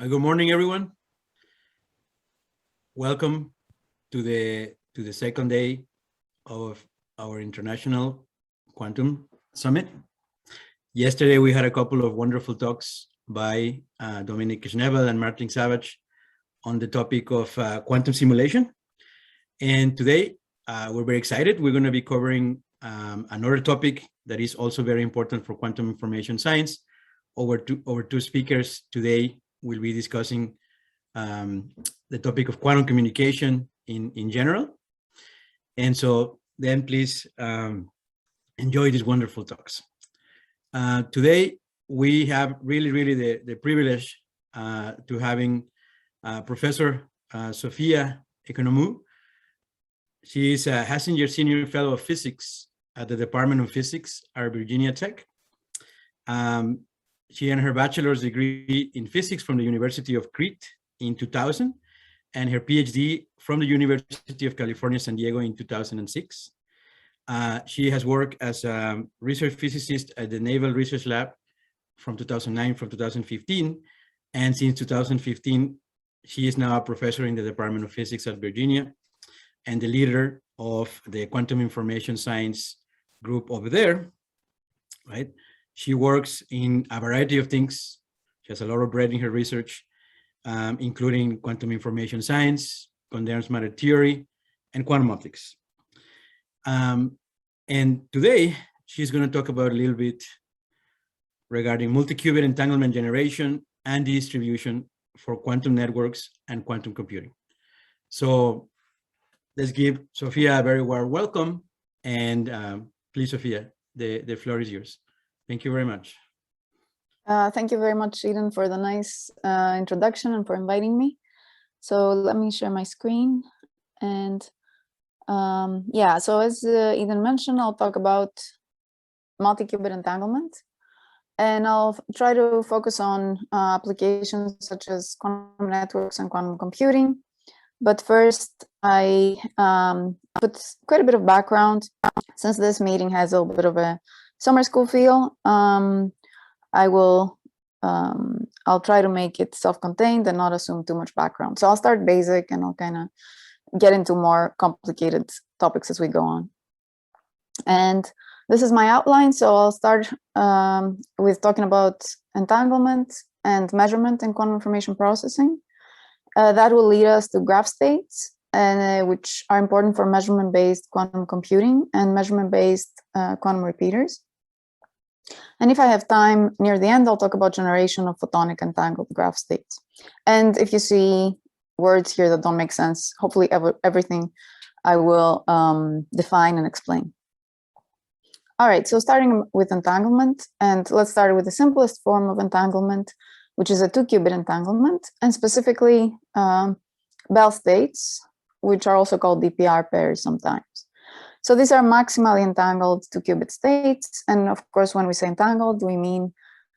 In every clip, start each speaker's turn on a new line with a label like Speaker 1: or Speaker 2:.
Speaker 1: Good morning, everyone. Welcome to the second day of our International Quantum Summit. Yesterday, we had a couple of wonderful talks by Dominic Schnevel and Martin Savage on the topic of quantum simulation. And today, we're very excited. We're going to be covering another topic that is also very important for quantum information science. Over two speakers today will be discussing the topic of quantum communication in general. And so then please enjoy these wonderful talks. Today, we have really the privilege to having Professor Sophia Economou. She is a Hassinger Senior Fellow of Physics at the Department of Physics at Virginia Tech. She earned her bachelor's degree in physics from the University of Crete in 2000, and her PhD from the University of California, San Diego in 2006. She has worked as a research physicist at the Naval Research Lab from 2009 from 2015. And since 2015, she is now a professor in the Department of Physics at Virginia and the leader of the quantum information science group over there, right? She works in a variety of things. She has a lot of breadth in her research, including quantum information science, condensed matter theory, and quantum optics. And today, she's going to talk about a little bit regarding multi-qubit entanglement generation and distribution for quantum networks and quantum computing. So let's give Sophia a very warm welcome. And please, Sophia, the floor is yours. Thank you very much.
Speaker 2: Thank you very much, Eden, for the nice introduction and for inviting me. So let me share my screen. And yeah, so as Eden mentioned, I'll talk about multi-qubit entanglement. And I'll try to focus on applications such as quantum networks and quantum computing. But first, I put quite a bit of background. Since this meeting has a little bit of a summer school feel, I'll try to make it self-contained and not assume too much background. So I'll start basic and I'll kind of get into more complicated topics as we go on. And this is my outline. So I'll start with talking about entanglement and measurement in quantum information processing. That will lead us to graph states, which are important for measurement-based quantum computing and measurement-based quantum repeaters. And if I have time near the end, I'll talk about generation of photonic entangled graph states. And if you see words here that don't make sense, hopefully everything I will define and explain. All right, so starting with entanglement, and let's start with the simplest form of entanglement, which is a 2-qubit entanglement, and specifically Bell states, which are also called DPR pairs sometimes. So these are maximally entangled 2-qubit states. And of course, when we say entangled, we mean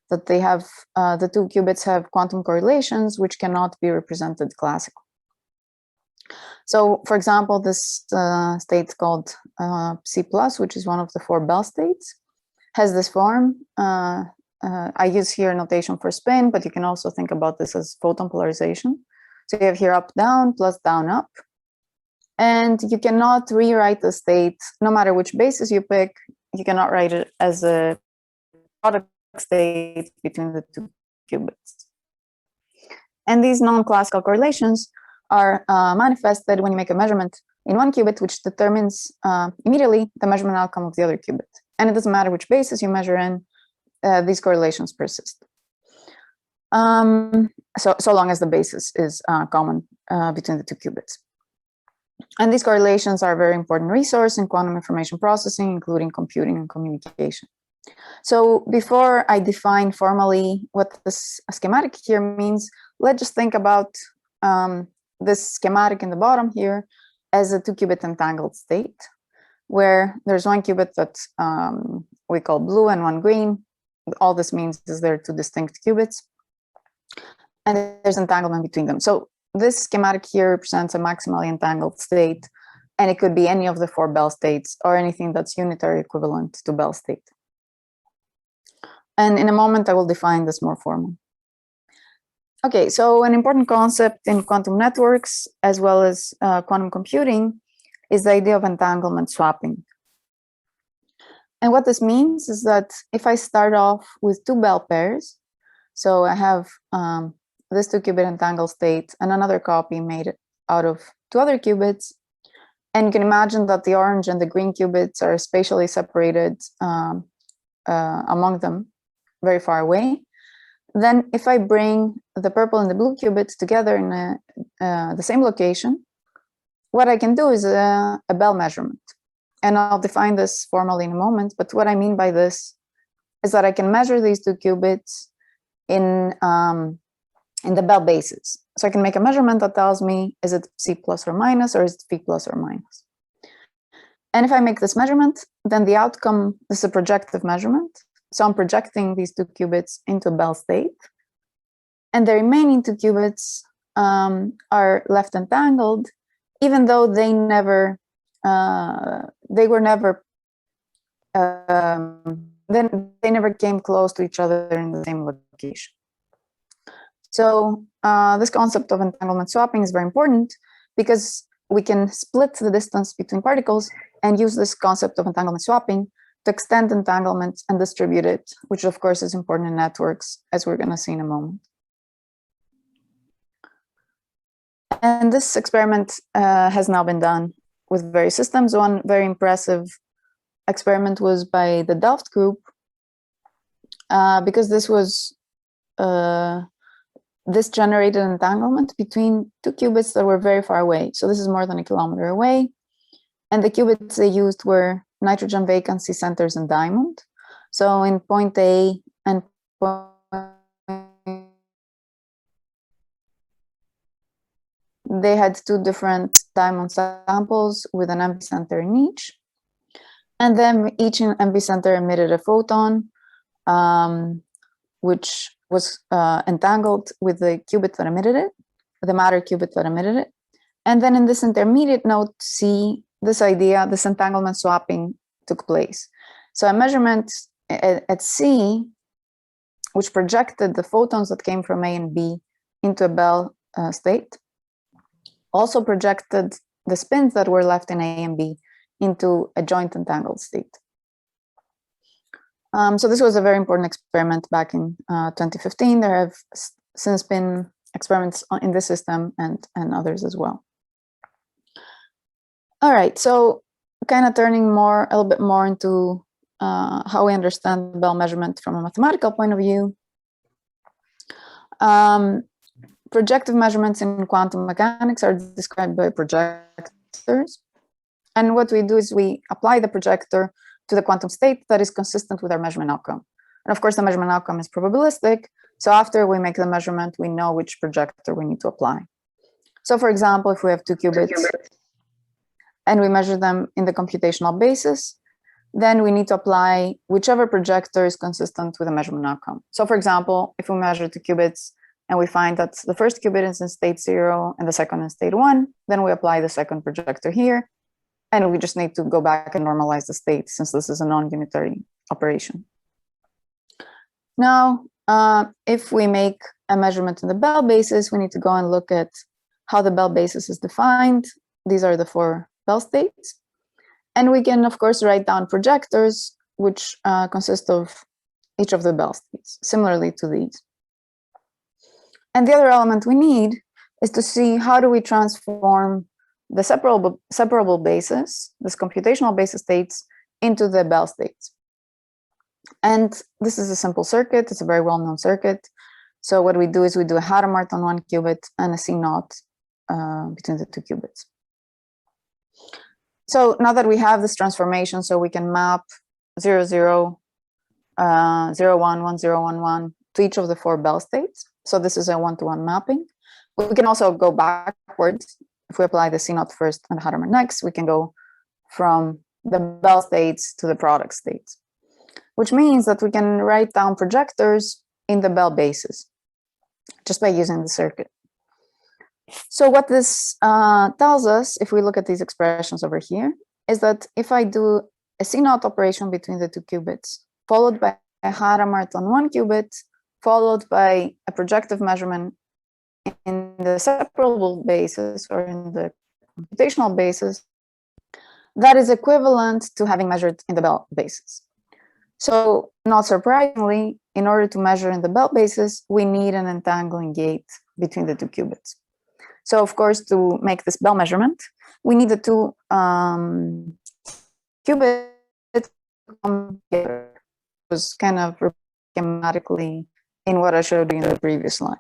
Speaker 2: that they have the 2 qubits have quantum correlations, which cannot be represented classically. So for example, this state called C+, which is one of the 4 Bell states, has this form. I use here notation for spin, but you can also think about this as photon polarization. So you have here up, down, plus down, up. And you cannot rewrite the state, no matter which basis you pick, you cannot write it as a product state between the 2 qubits. And these non-classical correlations are manifested when you make a measurement in 1 qubit, which determines immediately the measurement outcome of the other qubit. And it doesn't matter which basis you measure in, these correlations persist. So long as the basis is common between the 2 qubits. And these correlations are a very important resource in quantum information processing, including computing and communication. So before I define formally what this schematic here means, let's just think about this schematic in the bottom here as a 2-qubit entangled state, where there's 1 qubit that we call blue and 1 green. All this means is there are 2 distinct qubits, and there's entanglement between them. So this schematic here represents a maximally entangled state, and it could be any of the 4 Bell states or anything that's unitary equivalent to Bell state. And in a moment, I will define this more formally. Okay, so an important concept in quantum networks, as well as quantum computing, is the idea of entanglement swapping. And what this means is that if I start off with two bell pairs, so I have this 2-qubit entangled state and another copy made out of 2 other qubits, and you can imagine that the orange and the green qubits are spatially separated among them, very far away. Then if I bring the purple and the blue qubits together in the same location, what I can do is a bell measurement. And I'll define this formally in a moment, but what I mean by this is that I can measure these 2 qubits in the bell basis. So I can make a measurement that tells me, is it C plus or minus, or is it V plus or minus? And if I make this measurement, then the outcome is a projective measurement. So I'm projecting these 2 qubits into a bell state. And the remaining 2 qubits are left entangled, even though they never, they never came close to each other in the same location. So this concept of entanglement swapping is very important because we can split the distance between particles and use this concept of entanglement swapping to extend entanglement and distribute it, which of course is important in networks, as we're going to see in a moment. And this experiment has now been done with various systems. One very impressive experiment was by the Delft group, because this was this generated entanglement between 2 qubits that were very far away. So this is more than a kilometer away. And the qubits they used were nitrogen vacancy centers in diamond. So in point A and point, they had 2 different diamond samples with an empty center in each. And then each empty center emitted a photon, which was entangled with the qubit that emitted it, the matter qubit that emitted it. And then in this intermediate node C, this idea, this entanglement swapping took place. So a measurement at C, which projected the photons that came from A and B into a bell state, also projected the spins that were left in A and B into a joint entangled state. So this was a very important experiment back in 2015. There have since been experiments in this system and others as well. All right, so kind of turning a little bit more into how we understand bell measurement from a mathematical point of view. Projective measurements in quantum mechanics are described by projectors. And what we do is we apply the projector to the quantum state that is consistent with our measurement outcome. And of course, the measurement outcome is probabilistic. So after we make the measurement, we know which projector we need to apply. So for example, if we have 2 qubits and we measure them in the computational basis, then we need to apply whichever projector is consistent with the measurement outcome. So for example, if we measure 2 qubits and we find that the first qubit is in state 0 and the second in state 1, then we apply the second projector here. And we just need to go back and normalize the state since this is a non-unitary operation. Now, if we make a measurement in the bell basis, we need to go and look at how the bell basis is defined. These are the 4 bell states. And we can, of course, write down projectors, which consist of each of the bell states, similarly to these. And the other element we need is to see how do we transform the separable basis, this computational basis states, into the bell states. And this is a simple circuit. It's a very well-known circuit. So what we do is we do a Hadamard on 1 qubit and a C0 between the 2 qubits. So now that we have this transformation, so we can map 0, 0, 0, 1, 1, 0, 1, 1 to each of the 4 bell states. So this is a 1-to-1 mapping. We can also go backwards. If we apply the C0 first and Hadamard next, we can go from the bell states to the product states, which means that we can write down projectors in the bell basis just by using the circuit. So what this tells us, if we look at these expressions over here, is that if I do a C0 operation between the 2 qubits, followed by a Hadamard on 1 qubit, followed by a projective measurement in the separable basis or in the computational basis, that is equivalent to having measured in the belt basis. So not surprisingly, in order to measure in the belt basis, we need an entangling gate between the two qubits. So of course, to make this bell measurement, we need the two qubits to come together. It was kind of schematically in what I showed you in the previous slide.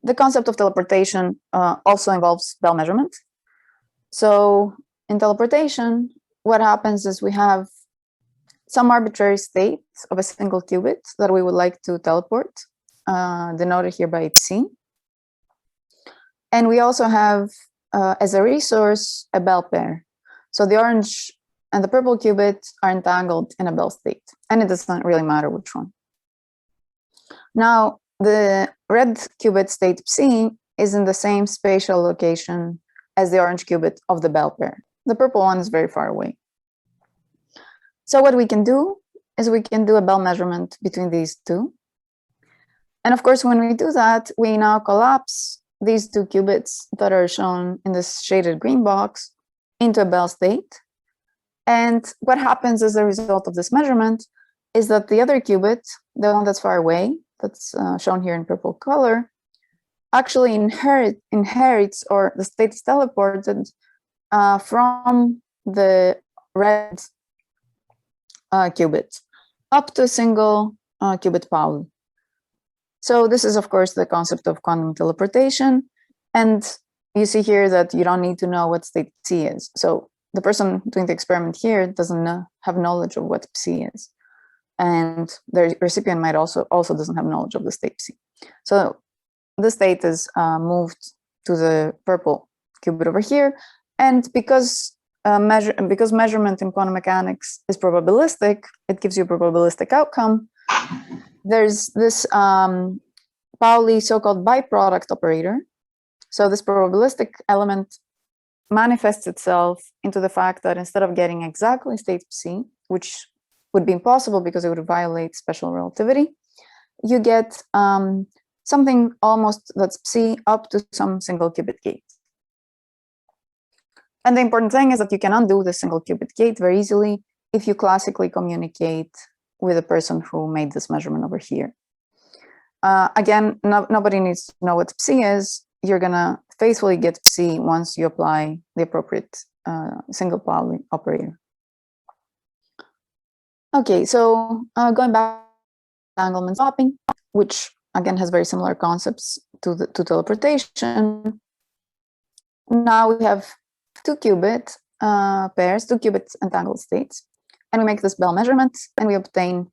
Speaker 2: The concept of teleportation also involves bell measurement. So in teleportation, what happens is we have some arbitrary state of a single qubit that we would like to teleport, denoted here by psi. And we also have, as a resource, a bell pair. So the orange and the purple qubit are entangled in a bell state, and it doesn't really matter which one. Now, the red qubit state psi is in the same spatial location as the orange qubit of the bell pair. The purple one is very far away. So what we can do is we can do a bell measurement between these two. And of course, when we do that, we now collapse these two qubits that are shown in this shaded green box into a bell state. And what happens as a result of this measurement is that the other qubit, the one that's far away, that's shown here in purple color, actually inherits, or the state is teleported from the red qubit up to a single qubit Pauli. So this is, of course, the concept of quantum teleportation. And you see here that you don't need to know what state psi is. So the person doing the experiment here doesn't have knowledge of what psi is. And the recipient might also doesn't have knowledge of the state psi. So the state is moved to the purple qubit over here. And because measurement in quantum mechanics is probabilistic, it gives you a probabilistic outcome. There's this Pauli so-called byproduct operator. So this probabilistic element manifests itself into the fact that instead of getting exactly state psi, which would be impossible because it would violate special relativity, you get something almost that's psi up to some single qubit gate. And the important thing is that you can undo the single qubit gate very easily if you classically communicate with the person who made this measurement over here. Again, nobody needs to know what psi is. You're gonna faithfully get psi once you apply the appropriate single Pauli operator. Okay, so going back to entanglement swapping, which again has very similar concepts to teleportation. Now we have two qubit pairs, two qubit entangled states, and we make this bell measurement, and we obtain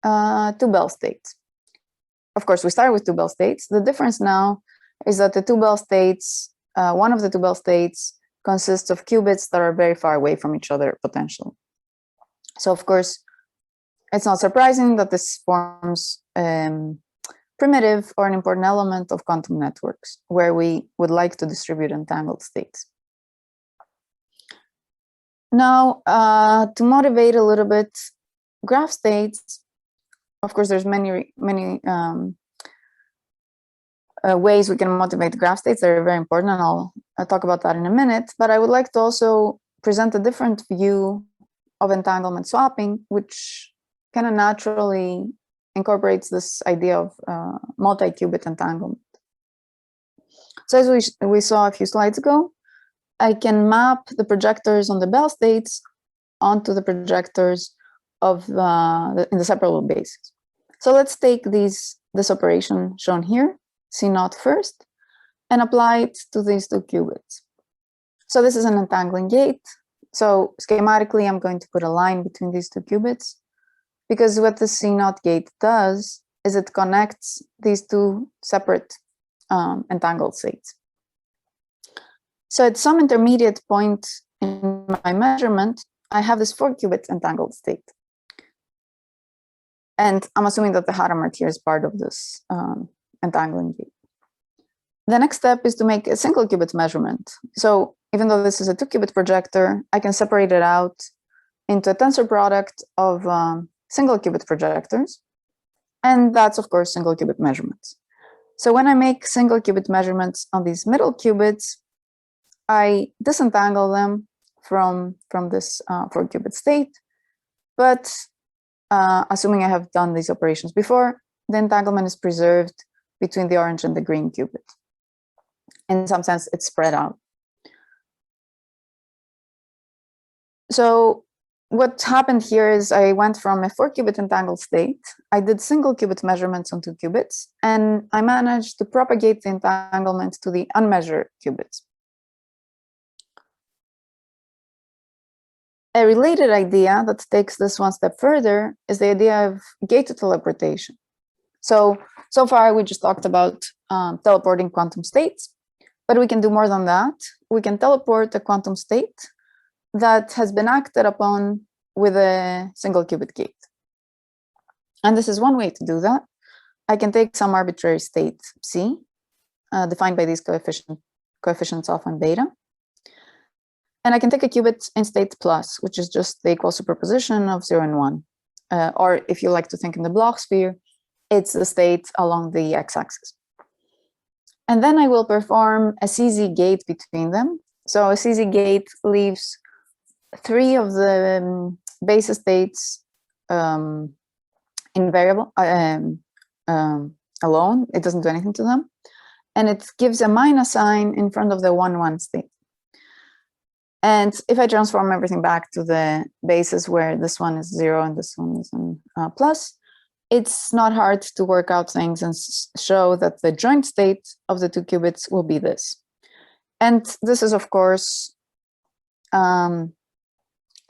Speaker 2: two bell states. Of course, we start with two bell states. The difference now is that the two bell states, one of the two bell states consists of qubits that are very far away from each other potentially. So of course, it's not surprising that this forms primitive or an important element of quantum networks, where we would like to distribute entangled states. Now, to motivate a little bit graph states, of course, there's many ways we can motivate graph states that are very important, and I'll talk about that in a minute. But I would like to also present a different view of entanglement swapping, which kind of naturally incorporates this idea of multi-qubit entanglement. So as we saw a few slides ago, I can map the projectors on the bell states onto the projectors of in the separable basis. So let's take this operation shown here, C0 first, and apply it to these two qubits. So this is an entangling gate. So schematically, I'm going to put a line between these two qubits, because what the C0 gate does is it connects these two separate entangled states. So at some intermediate point in my measurement, I have this 4-qubit entangled state. And I'm assuming that the Hadamard here is part of this entangling gate. The next step is to make a single qubit measurement. So even though this is a 2-qubit projector, I can separate it out into a tensor product of single qubit projectors. And that's, of course, single qubit measurements. So when I make single qubit measurements on these middle qubits, I disentangle them from this 4-qubit state. But assuming I have done these operations before, the entanglement is preserved between the orange and the green qubit. In some sense, it's spread out. So what happened here is I went from a 4-qubit entangled state. I did single qubit measurements on 2 qubits, and I managed to propagate the entanglement to the unmeasured qubits. A related idea that takes this one step further is the idea of gated teleportation. So far we just talked about teleporting quantum states, but we can do more than that. We can teleport a quantum state that has been acted upon with a single qubit gate. And this is one way to do that. I can take some arbitrary state C, defined by these coefficients alpha and beta. And I can take a qubit in state plus, which is just the equal superposition of 0 and 1. Or if you like to think in the Bloch sphere, it's the state along the x-axis. And then I will perform a CZ gate between them. So a CZ gate leaves 3 of the basis states invariable alone. It doesn't do anything to them. And it gives a minus sign in front of the 1-1 state. And if I transform everything back to the basis where this one is 0 and this one is in plus, it's not hard to work out things and show that the joint state of the 2 qubits will be this. And this is, of course, a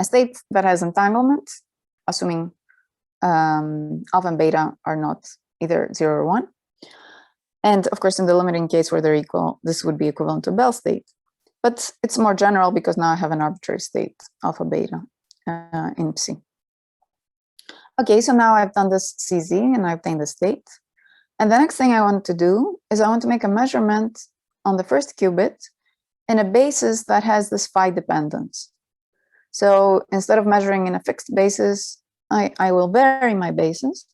Speaker 2: state that has entanglement, assuming alpha and beta are not either 0 or 1. And of course, in the limiting case where they're equal, this would be equivalent to Bell state. But it's more general because now I have an arbitrary state, alpha beta in Psi. Okay, so now I've done this CZ and I obtained the state. And the next thing I want to do is I want to make a measurement on the first qubit in a basis that has this phi dependence. So instead of measuring in a fixed basis, I will vary my basis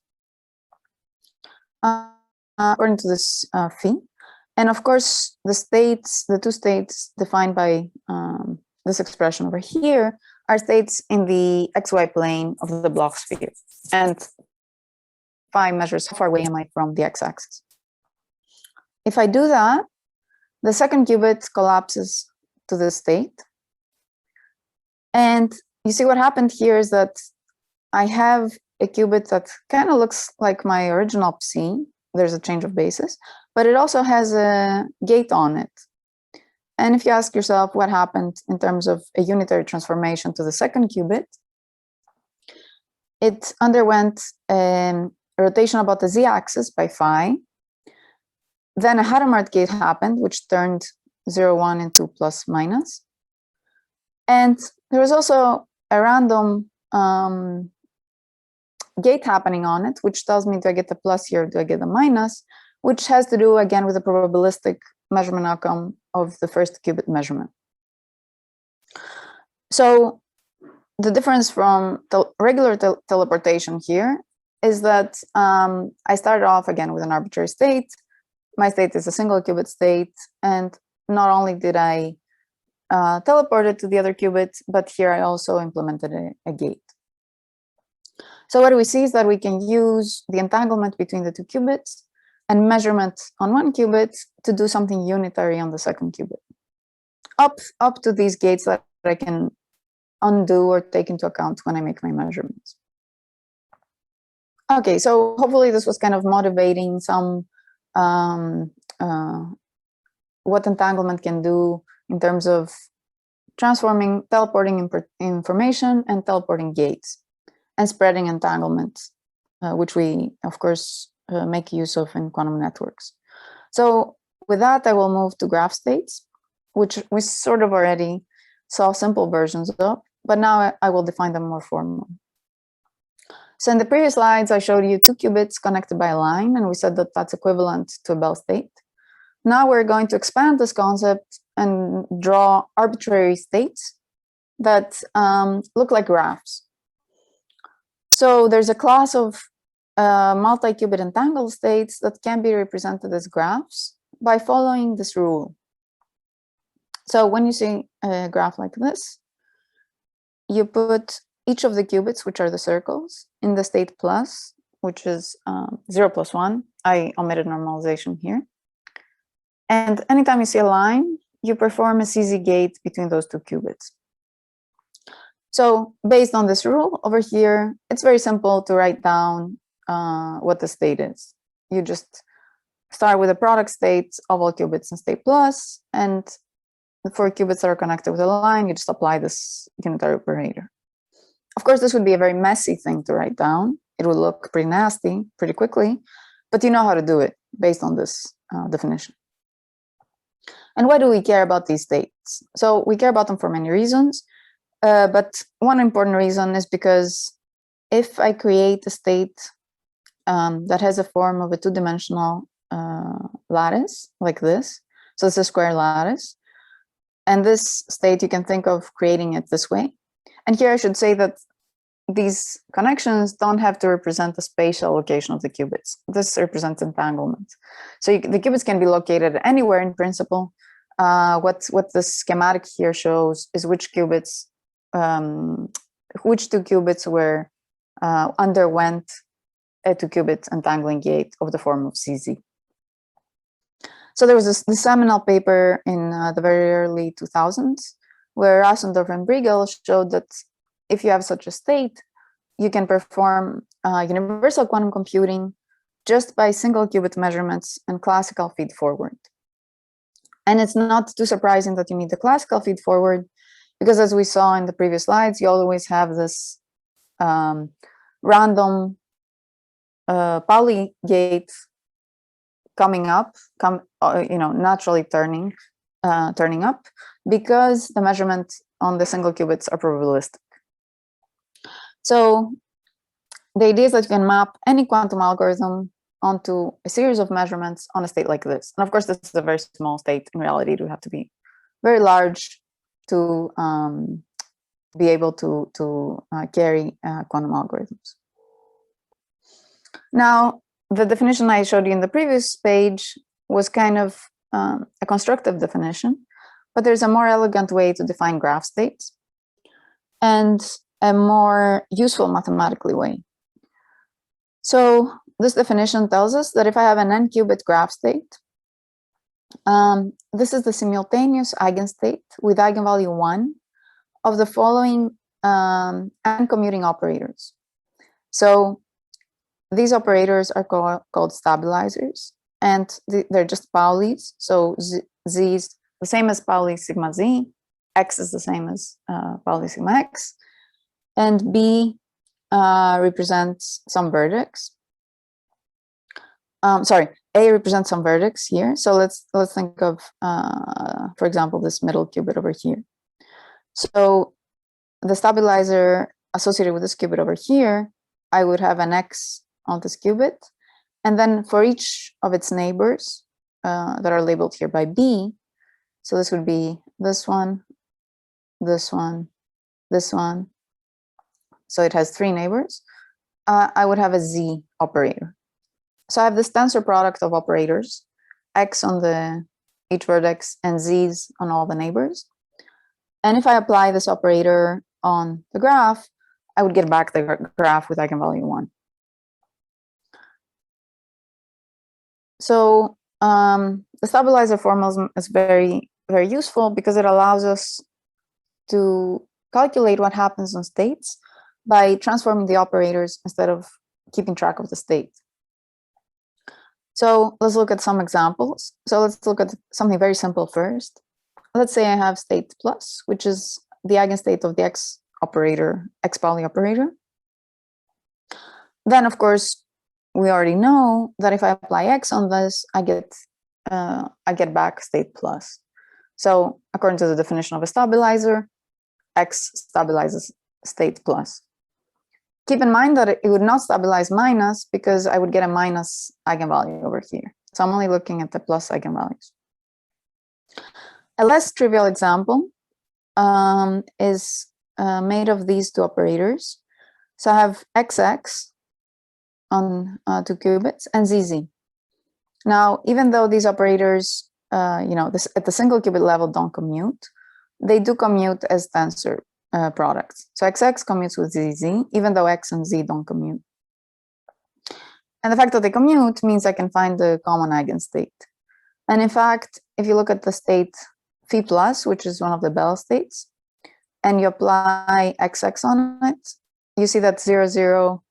Speaker 2: according to this phi. And of course, the states, the 2 states defined by this expression over here are states in the xy plane of the Bloch sphere. And phi measures how far away am I from the x-axis. If I do that, the second qubit collapses to this state. And you see what happened here is that I have a qubit that kind of looks like my original Psi. There's a change of basis, but it also has a gate on it. And if you ask yourself what happened in terms of a unitary transformation to the second qubit, it underwent a rotation about the z-axis by phi. Then a Hadamard gate happened, which turned 0, 1 into plus minus. And there was also a random gate happening on it, which tells me, do I get the plus here, do I get the minus, which has to do again with the probabilistic measurement outcome of the first qubit measurement. So the difference from regular teleportation here is that I started off again with an arbitrary state. My state is a single qubit state, and not only did I teleport it to the other qubit, but here I also implemented a gate. So what we see is that we can use the entanglement between the 2 qubits and measurement on 1 qubit to do something unitary on the second qubit, up to these gates that I can undo or take into account when I make my measurements. Okay, so hopefully this was kind of motivating some what entanglement can do in terms of transforming, teleporting information and teleporting gates, and spreading entanglement, which we, of course, make use of in quantum networks. So with that, I will move to graph states, which we sort of already saw simple versions of, but now I will define them more formally. So in the previous slides, I showed you 2 qubits connected by a line, and we said that that's equivalent to a Bell state. Now we're going to expand this concept and draw arbitrary states that look like graphs. So there's a class of multi-qubit entangled states that can be represented as graphs by following this rule. So when you see a graph like this, you put each of the qubits, which are the circles, in the state plus, which is 0 plus 1. I omitted normalization here. And anytime you see a line, you perform a CZ gate between those two qubits. So based on this rule over here, it's very simple to write down what the state is. You just start with a product state of all qubits in state plus, and for qubits that are connected with a line, you just apply this unitary operator. Of course, this would be a very messy thing to write down. It would look pretty nasty pretty quickly, but you know how to do it based on this definition. And why do we care about these states? So we care about them for many reasons, but one important reason is because if I create a state that has a form of a two-dimensional lattice like this, so it's a square lattice, and this state you can think of creating it this way. And here I should say that these connections don't have to represent the spatial location of the qubits. This represents entanglement. So the qubits can be located anywhere in principle. What the schematic here shows is which qubits, which two qubits were underwent a two-qubit entangling gate of the form of CZ. So there was this seminal paper in the very early 2000s where Rassendorf and Briegel showed that if you have such a state, you can perform universal quantum computing just by single qubit measurements and classical feed forward. And it's not too surprising that you need the classical feed forward, because as we saw in the previous slides, you always have this random Pauli gate coming up, naturally turning up, because the measurement on the single qubits are probabilistic. So the idea is that you can map any quantum algorithm onto a series of measurements on a state like this. And of course, this is a very small state. In reality, it would have to be very large to be able to carry quantum algorithms. Now, the definition I showed you in the previous page was kind of a constructive definition, but there's a more elegant way to define graph states and a more useful mathematically way. So this definition tells us that if I have an n-qubit graph state, this is the simultaneous eigenstate with eigenvalue 1 of the following n-commuting operators. So these operators are called stabilizers, and they're just Pauli's. So Z is the same as Pauli sigma Z, X is the same as Pauli sigma X, and B represents some vertex. A represents some vertex here. So let's think of, for example, this middle qubit over here. So the stabilizer associated with this qubit over here, I would have an X on this qubit, and then for each of its neighbors that are labeled here by B, so this would be this one, this one, this one. So it has 3 neighbors. I would have a Z operator. So I have this tensor product of operators, X on each vertex and Z's on all the neighbors. And if I apply this operator on the graph, I would get back the graph with eigenvalue 1. So the stabilizer formalism is very, very useful because it allows us to calculate what happens on states by transforming the operators instead of keeping track of the state. So let's look at some examples. So let's look at something very simple first. Let's say I have state plus, which is the eigenstate of the X operator, X Pauli operator. Then, of course, we already know that if I apply X on this, I get back state plus. So according to the definition of a stabilizer, X stabilizes state plus. Keep in mind that it would not stabilize minus because I would get a minus eigenvalue over here. So I'm only looking at the plus eigenvalues. A less trivial example is made of these two operators. So I have XX on 2 qubits, and ZZ. Now, even though these operators, at the single qubit level don't commute, they do commute as tensor products. So XX commutes with ZZ, even though X and Z don't commute. And the fact that they commute means I can find the common eigenstate. And in fact, if you look at the state phi plus, which is one of the Bell states, and you apply XX on it, you see that 0, 0,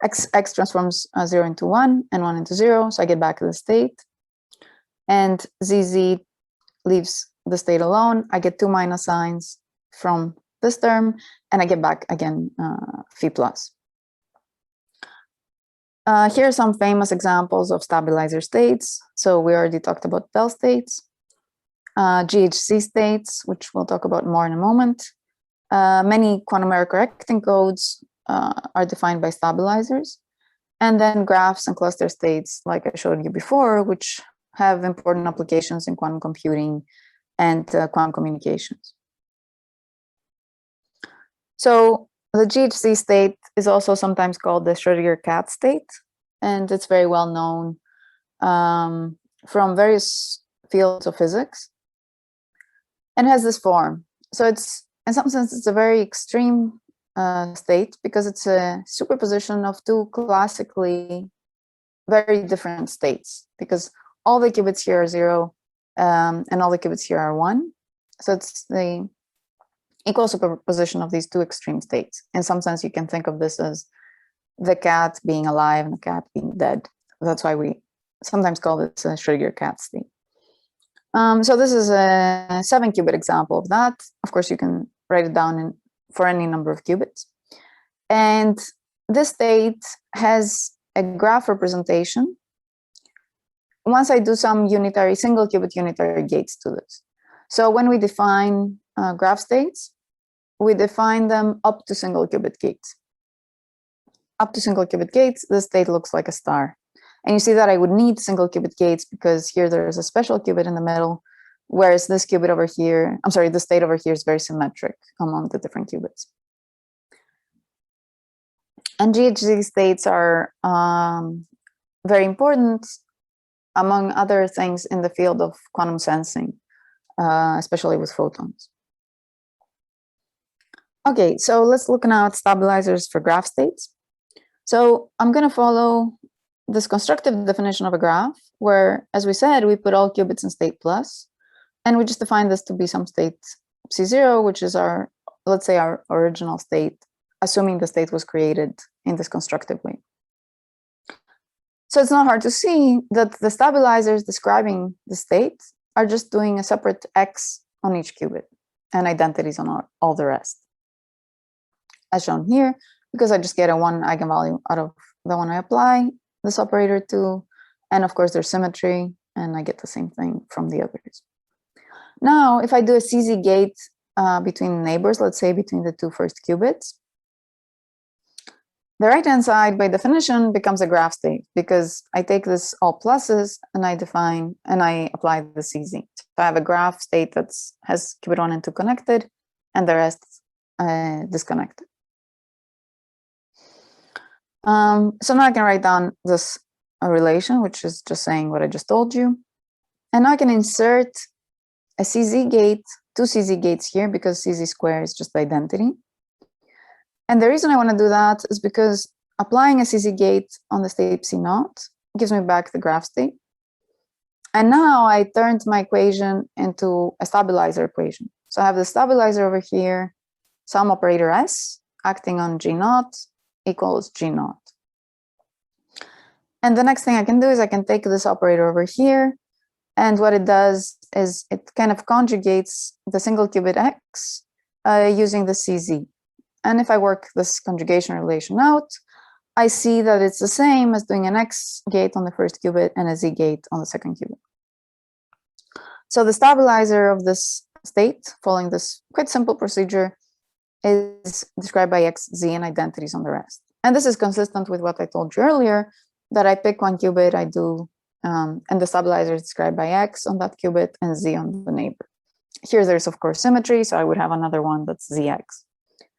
Speaker 2: X transforms 0 into 1 and 1 into 0, so I get back to the state. And ZZ leaves the state alone. I get 2 minus signs from this term, and I get back again phi plus. Here are some famous examples of stabilizer states. So we already talked about Bell states, GHZ states, which we'll talk about more in a moment. Many quantum error correcting codes are defined by stabilizers. And then graphs and cluster states, like I showed you before, which have important applications in quantum computing and quantum communications. So the GHZ state is also sometimes called the Schrödinger cat state, and it's very well known from various fields of physics, and has this form. So it's, in some sense, it's a very extreme state because it's a superposition of 2 classically very different states, because all the qubits here are 0 and all the qubits here are 1. So it's the equal superposition of these 2 extreme states. In some sense, you can think of this as the cat being alive and the cat being dead. That's why we sometimes call this a Schrödinger cat state. So this is a 7-qubit example of that. Of course, you can write it down for any number of qubits. And this state has a graph representation once I do some unitary, single qubit unitary gates to this. So when we define graph states, we define them up to single qubit gates. Up to single qubit gates, the state looks like a star. And you see that I would need single qubit gates because here there's a special qubit in the middle, whereas this qubit over here, I'm sorry, the state over here is very symmetric among the different qubits. And GHZ states are very important, among other things, in the field of quantum sensing, especially with photons. Okay, so let's look now at stabilizers for graph states. So I'm going to follow this constructive definition of a graph, where, as we said, we put all qubits in state plus, and we just define this to be some state C0, which is our, let's say, our original state, assuming the state was created in this constructive way. So it's not hard to see that the stabilizers describing the state are just doing a separate X on each qubit and identities on all the rest, as shown here, because I just get a 1 eigenvalue out of the one I apply this operator to, and of course there's symmetry, and I get the same thing from the others. Now, if I do a CZ gate between neighbors, let's say between the 2 first qubits, the right-hand side, by definition, becomes a graph state because I take this all pluses and I define and I apply the CZ. So I have a graph state that has qubit 1 and 2 connected, and the rest disconnected. So now I can write down this relation, which is just saying what I just told you. And now I can insert a CZ gate, 2 CZ gates here, because CZ square is just the identity. And the reason I want to do that is because applying a CZ gate on the state C0 gives me back the graph state. And now I turned my equation into a stabilizer equation. So I have the stabilizer over here, some operator S acting on G0 equals G0. And the next thing I can do is I can take this operator over here, and what it does is it kind of conjugates the single qubit X using the CZ. And if I work this conjugation relation out, I see that it's the same as doing an X gate on the first qubit and a Z gate on the second qubit. So the stabilizer of this state, following this quite simple procedure, is described by X, Z, and identities on the rest. And this is consistent with what I told you earlier, that I pick one qubit, I do, and the stabilizer is described by X on that qubit and Z on the neighbor. Here there's, of course, symmetry, so I would have another one that's ZX.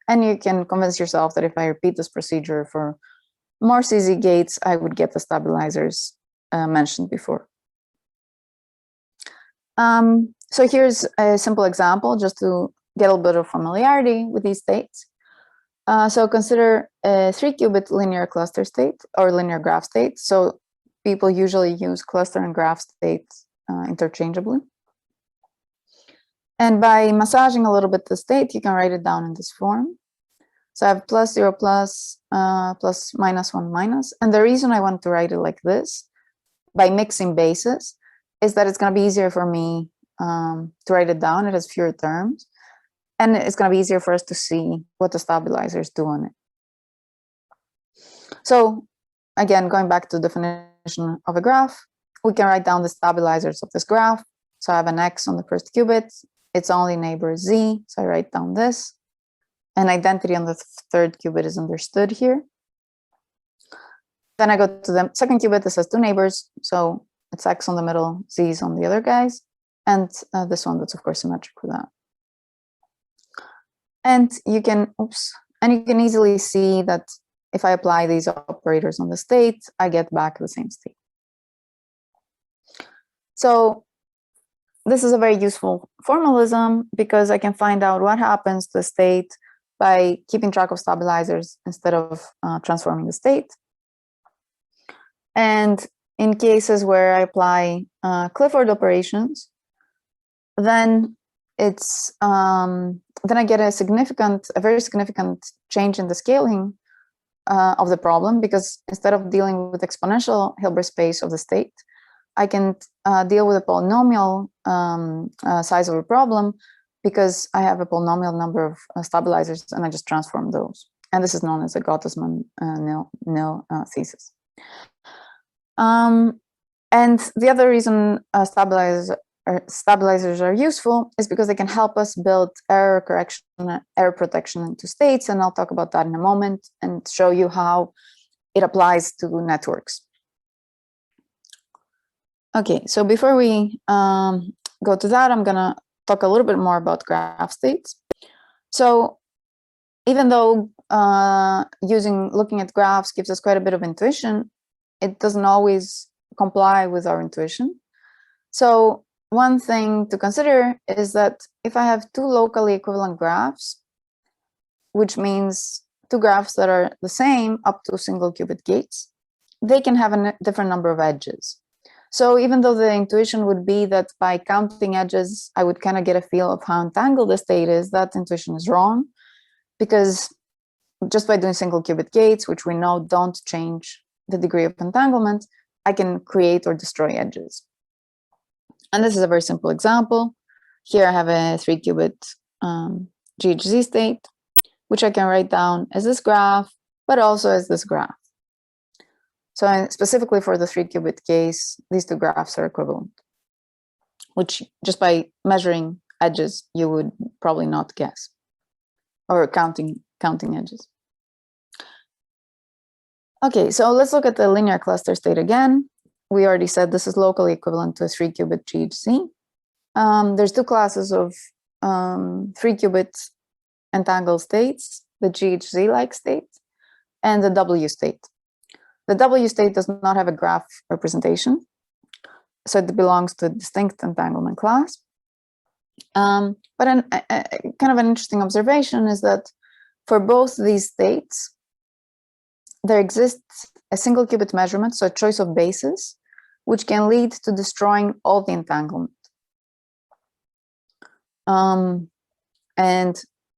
Speaker 2: And you can convince yourself that if I repeat this procedure for more CZ gates, I would get the stabilizers mentioned before. So here's a simple example just to get a little bit of familiarity with these states. So consider a 3-qubit linear cluster state or linear graph state. So people usually use cluster and graph states interchangeably. And by massaging a little bit the state, you can write it down in this form. So I have plus 0 plus, plus minus 1 minus. And the reason I want to write it like this, by mixing bases, is that it's going to be easier for me to write it down. It has fewer terms. And it's going to be easier for us to see what the stabilizers do on it. So again, going back to the definition of a graph, we can write down the stabilizers of this graph. So I have an X on the first qubit. Its only neighbor is Z. So I write down this. And identity on the third qubit is understood here. Then I go to the second qubit. This has 2 neighbors. So it's X on the middle, Z is on the other guys. And this one that's, of course, symmetric with that. And you can, you can easily see that if I apply these operators on the state, I get back the same state. So this is a very useful formalism because I can find out what happens to the state by keeping track of stabilizers instead of transforming the state. And in cases where I apply Clifford operations, then it's then I get a very significant change in the scaling of the problem, because instead of dealing with exponential Hilbert space of the state, I can deal with a polynomial size of a problem, because I have a polynomial number of stabilizers and I just transform those. And this is known as a Gottesman nil thesis. And the other reason stabilizers are useful is because they can help us build error correction, error protection into states, and I'll talk about that in a moment and show you how it applies to networks. Okay, so before we go to that, I'm gonna talk a little bit more about graph states. So even though looking at graphs gives us quite a bit of intuition, it doesn't always comply with our intuition. So one thing to consider is that if I have 2 locally equivalent graphs, which means 2 graphs that are the same up to single qubit gates, they can have a different number of edges. So even though the intuition would be that by counting edges, I would kind of get a feel of how entangled the state is, that intuition is wrong, because just by doing single qubit gates, which we know don't change the degree of entanglement, I can create or destroy edges. And this is a very simple example. Here I have a 3-qubit GHZ state, which I can write down as this graph, but also as this graph. So specifically for the 3-qubit case, these 2 graphs are equivalent, which just by measuring edges, you would probably not guess, or counting edges. Okay, so let's look at the linear cluster state again. We already said this is locally equivalent to a 3-qubit GHZ. There's 2 classes of 3-qubit entangled states, the GHZ-like state and the W state. The W state does not have a graph representation, so it belongs to a distinct entanglement class. But kind of an interesting observation is that for both these states, there exists a single qubit measurement, so a choice of bases, which can lead to destroying all the entanglement. And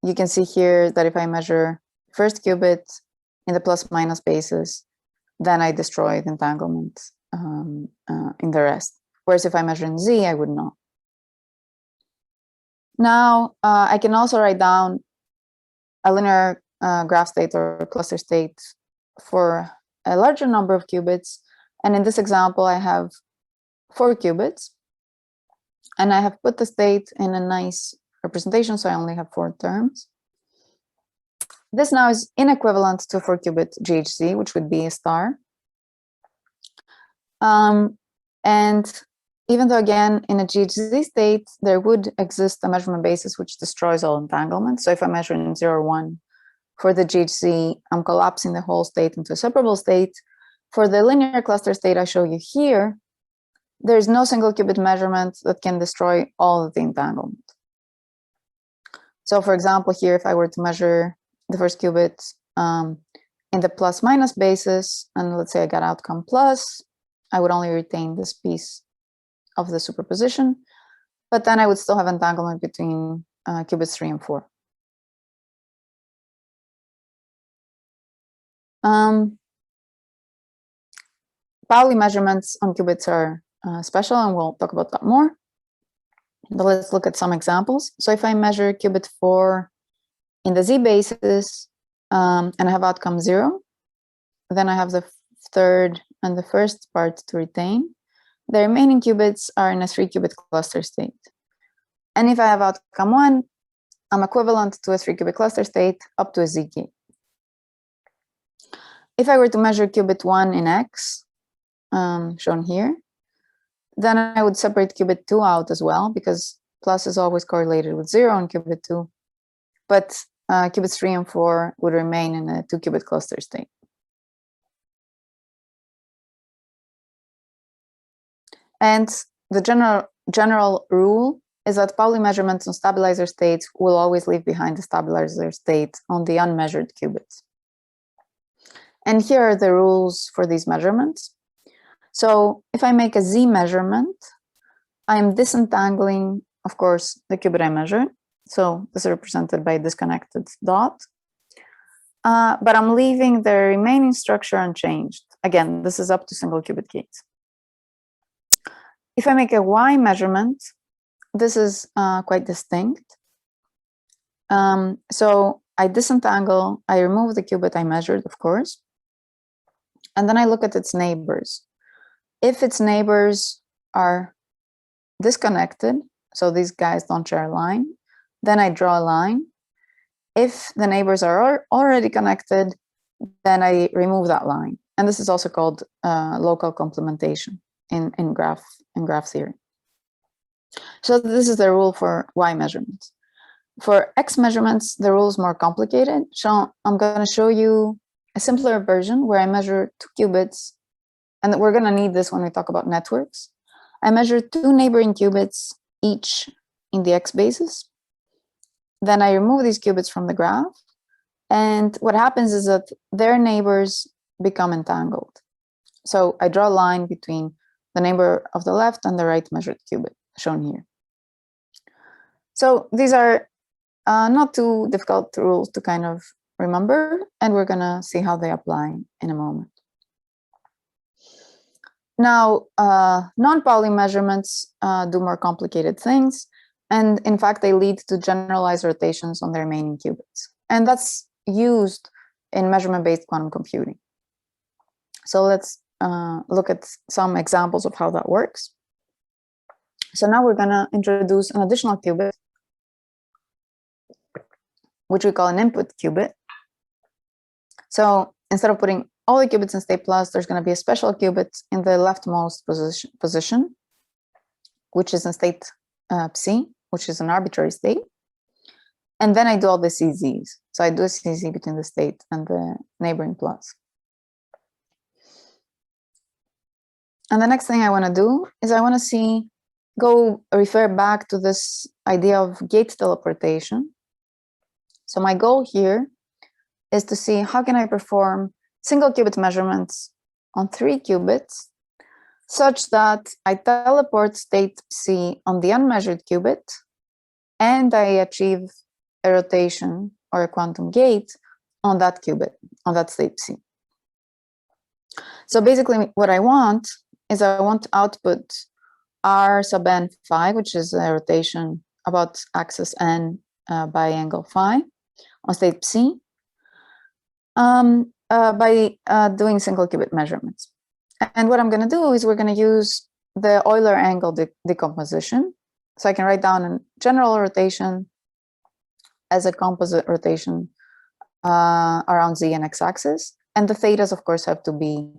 Speaker 2: you can see here that if I measure first qubit in the plus minus bases, then I destroy the entanglement in the rest. Whereas if I measure in Z, I would not. Now, I can also write down a linear graph state or cluster state for a larger number of qubits. And in this example, I have 4 qubits. And I have put the state in a nice representation, so I only have 4 terms. This now is inequivalent to 4-qubit GHZ, which would be a star. And even though, again, in a GHZ state, there would exist a measurement basis which destroys all entanglement. So if I measure in 0 or 1, for the GHZ, I'm collapsing the whole state into a separable state. For the linear cluster state I show you here, there's no single qubit measurement that can destroy all of the entanglement. So for example, here, if I were to measure the first qubit in the plus minus basis, and let's say I got outcome plus, I would only retain this piece of the superposition, but then I would still have entanglement between qubits 3 and 4. Pauli measurements on qubits are special, and we'll talk about that more. But let's look at some examples. So if I measure qubit 4 in the Z basis and I have outcome 0, then I have the third and the first part to retain. The remaining qubits are in a 3-qubit cluster state. And if I have outcome 1, I'm equivalent to a 3-qubit cluster state up to a Z gate. If I were to measure qubit 1 in X, shown here, then I would separate qubit 2 out as well, because plus is always correlated with 0 on qubit 2. But qubits 3 and 4 would remain in a 2-qubit cluster state. And the general rule is that Pauli measurements on stabilizer states will always leave behind the stabilizer state on the unmeasured qubits. And here are the rules for these measurements. So if I make a Z measurement, I'm disentangling, of course, the qubit I measured. So this is represented by a disconnected dot. But I'm leaving the remaining structure unchanged. Again, this is up to single qubit gates. If I make a Y measurement, this is quite distinct. So I disentangle, I remove the qubit I measured, of course, and then I look at its neighbors. If its neighbors are disconnected, so these guys don't share a line, then I draw a line. If the neighbors are already connected, then I remove that line. And this is also called local complementation in graph theory. So this is the rule for Y measurements. For X measurements, the rule is more complicated. So I'm going to show you a simpler version where I measure 2 qubits. And we're going to need this when we talk about networks. I measure 2 neighboring qubits, each in the X basis. Then I remove these qubits from the graph. And what happens is that their neighbors become entangled. So I draw a line between the neighbor of the left and the right measured qubit, shown here. So these are not too difficult rules to kind of remember, and we're going to see how they apply in a moment. Now, non-Pauli measurements do more complicated things, and in fact, they lead to generalized rotations on the remaining qubits. And that's used in measurement-based quantum computing. So let's look at some examples of how that works. So now we're going to introduce an additional qubit, which we call an input qubit. So instead of putting all the qubits in state plus, there's going to be a special qubit in the leftmost position, which is in state psi, which is an arbitrary state. And then I do all the CZs. So I do a CZ between the state and the neighboring plus. And the next thing I want to do is I want to refer back to this idea of gate teleportation. So my goal here is to see how can I perform single qubit measurements on 3 qubits such that I teleport state psi on the unmeasured qubit and I achieve a rotation or a quantum gate on that qubit, on that state psi. So basically what I want is I want to output R sub n phi, which is a rotation about axis n by angle phi on state psi, by doing single qubit measurements. And what I'm going to do is we're going to use the Euler angle decomposition. So I can write down a general rotation as a composite rotation around z and x-axis. And the thetas, of course, have to be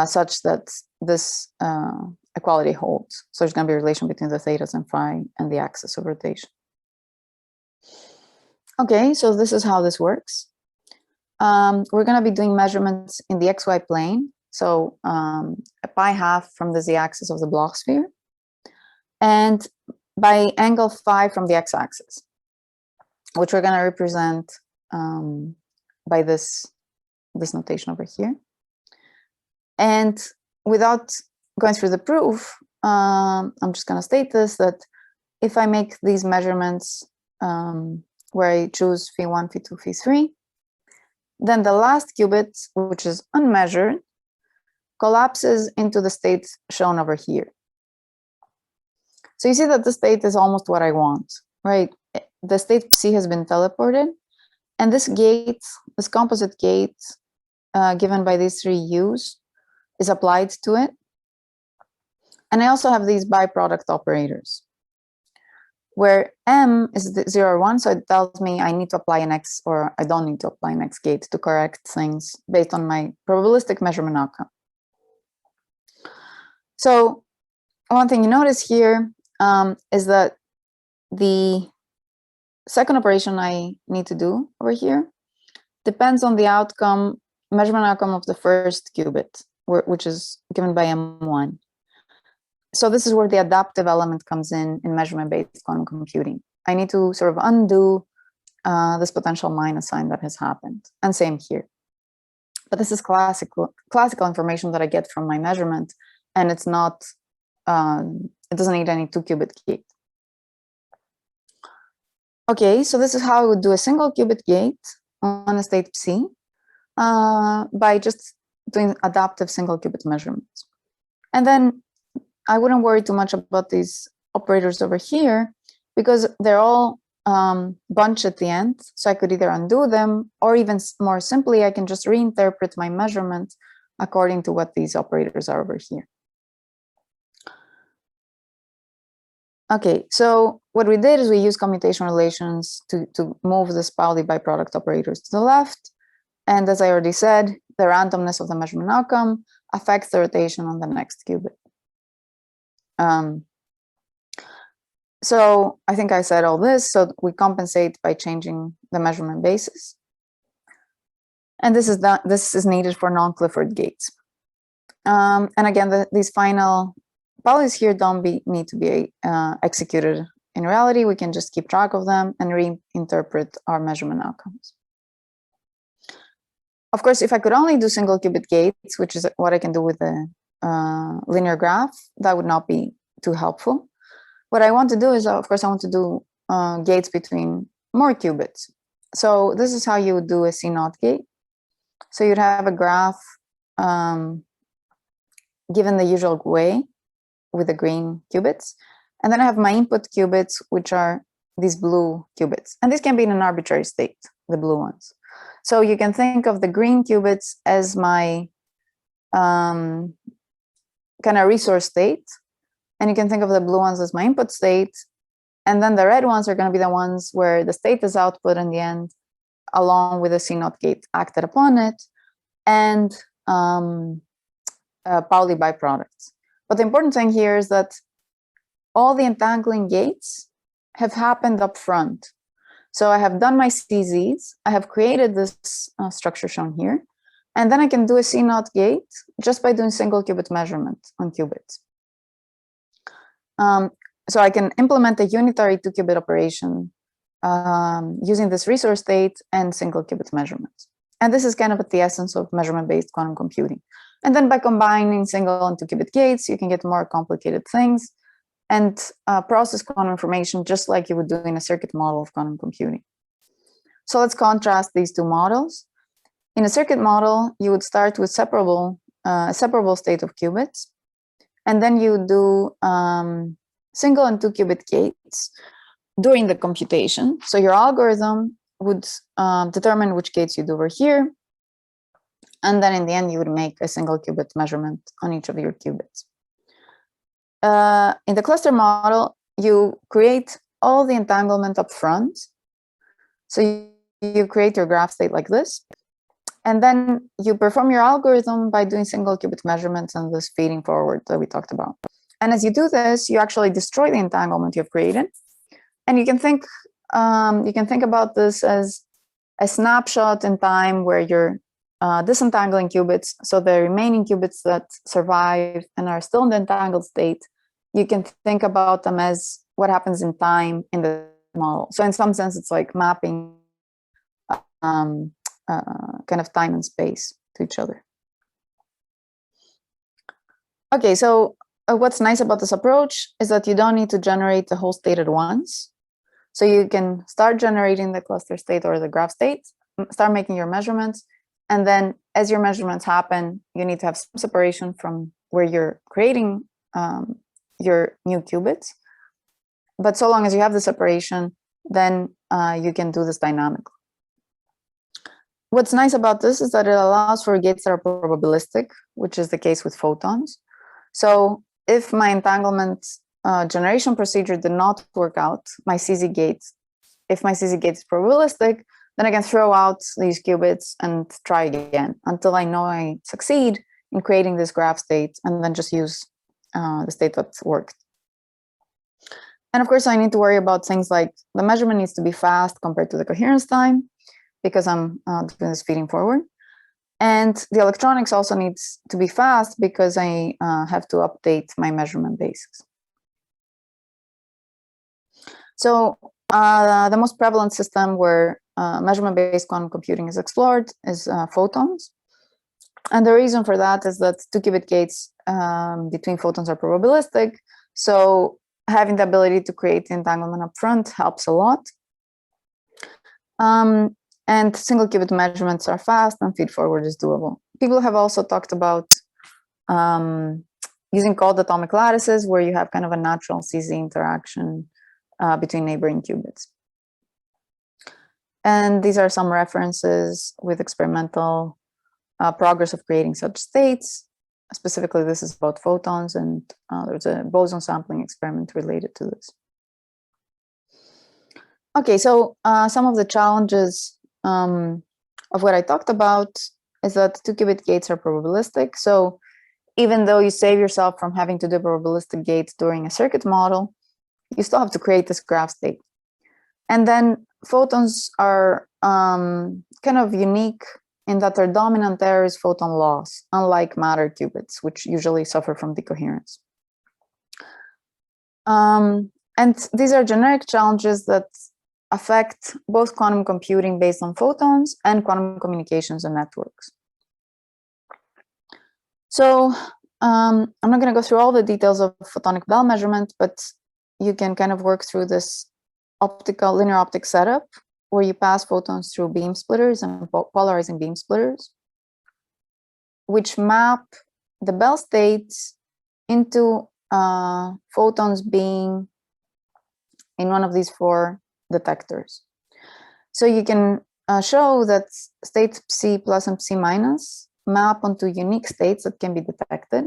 Speaker 2: such that this equality holds. So there's going to be a relation between the thetas and phi and the axis of rotation. Okay, so this is how this works. we're going to be doing measurements in the XY plane. So a pi half from the z-axis of the Bloch sphere, and by angle phi from the x-axis, which we're going to represent by this notation over here. And without going through the proof, I'm just going to state this, that if I make these measurements where I choose phi1, phi2, phi3, then the last qubit, which is unmeasured, collapses into the state shown over here. So you see that the state is almost what I want, right? The state C has been teleported, and this gate, this composite gate given by these three U's, is applied to it. And I also have these byproduct operators, where M is 0 or 1, so it tells me I need to apply an X, or I don't need to apply an X gate to correct things based on my probabilistic measurement outcome. So one thing you notice here is that the second operation I need to do over here depends on the outcome, measurement outcome of the first qubit, which is given by M1. So this is where the adaptive element comes in measurement-based quantum computing. I need to sort of undo this potential minus sign that has happened, and same here. But this is classical information that I get from my measurement, and it's not, it doesn't need any 2-qubit gate. Okay, so this is how I would do a single qubit gate on a state C by just doing adaptive single qubit measurements. And then I wouldn't worry too much about these operators over here because they're all bunched at the end. So I could either undo them, or even more simply, I can just reinterpret my measurement according to what these operators are over here. Okay, so what we did is we used commutation relations to move this Pauli byproduct operators to the left. And as I already said, the randomness of the measurement outcome affects the rotation on the next qubit. So I think I said all this. So we compensate by changing the measurement basis. And this is needed for non-Clifford gates. And again, these final Paulis here don't need to be executed in reality. We can just keep track of them and reinterpret our measurement outcomes. Of course, if I could only do single qubit gates, which is what I can do with the linear graph, that would not be too helpful. What I want to do is, of course, I want to do gates between more qubits. So this is how you would do a C0 gate. So you'd have a graph given the usual way with the green qubits. And then I have my input qubits, which are these blue qubits. And these can be in an arbitrary state, the blue ones. So you can think of the green qubits as my kind of resource state. And you can think of the blue ones as my input state. And then the red ones are going to be the ones where the state is output in the end, along with a C0 gate acted upon it, and Pauli byproducts. But the important thing here is that all the entangling gates have happened up front. So I have done my CZs, I have created this structure shown here, and then I can do a C0 gate just by doing single qubit measurement on qubits. So I can implement a unitary 2-qubit operation using this resource state and single qubit measurements. And this is kind of at the essence of measurement-based quantum computing. And then by combining single and 2-qubit gates, you can get more complicated things and process quantum information just like you would do in a circuit model of quantum computing. So let's contrast these two models. In a circuit model, you would start with a separable state of qubits, and then you do single and 2-qubit gates during the computation. So your algorithm would determine which gates you do over here. And then in the end, you would make a single qubit measurement on each of your qubits. In the cluster model, you create all the entanglement up front. So you create your graph state like this. And then you perform your algorithm by doing single qubit measurements and this feeding forward that we talked about. And as you do this, you actually destroy the entanglement you've created. And you can think about this as a snapshot in time where you're disentangling qubits. So the remaining qubits that survive and are still in the entangled state, you can think about them as what happens in time in the model. So in some sense, it's like mapping kind of time and space to each other. Okay, so what's nice about this approach is that you don't need to generate the whole state at once. So you can start generating the cluster state or the graph state, start making your measurements, and then as your measurements happen, you need to have some separation from where you're creating your new qubits. But so long as you have the separation, then you can do this dynamically. What's nice about this is that it allows for gates that are probabilistic, which is the case with photons. So if my entanglement generation procedure did not work out, my CZ gate, if my CZ gate is probabilistic, then I can throw out these qubits and try again until I know I succeed in creating this graph state, and then just use the state that worked. And of course, I need to worry about things like the measurement needs to be fast compared to the coherence time, because I'm doing this feeding forward. And the electronics also needs to be fast because I have to update my measurement basis. So the most prevalent system where measurement-based quantum computing is explored is photons. And the reason for that is that 2-qubit gates between photons are probabilistic. So having the ability to create the entanglement up front helps a lot. And single qubit measurements are fast and feed forward is doable. People have also talked about using cold atomic lattices where you have kind of a natural CZ interaction between neighboring qubits. And these are some references with experimental progress of creating such states. Specifically, this is about photons, and there's a boson sampling experiment related to this. Okay, so some of the challenges of what I talked about is that 2-qubit gates are probabilistic. So even though you save yourself from having to do probabilistic gates during a circuit model, you still have to create this graph state. And then photons are kind of unique in that their dominant error is photon loss, unlike matter qubits, which usually suffer from decoherence. And these are generic challenges that affect both quantum computing based on photons and quantum communications and networks. So I'm not going to go through all the details of photonic Bell measurement, but you can kind of work through this optical linear optic setup where you pass photons through beam splitters and polarizing beam splitters, which map the Bell states into photons being in one of these 4 detectors. So you can show that states psi plus and psi minus map onto unique states that can be detected.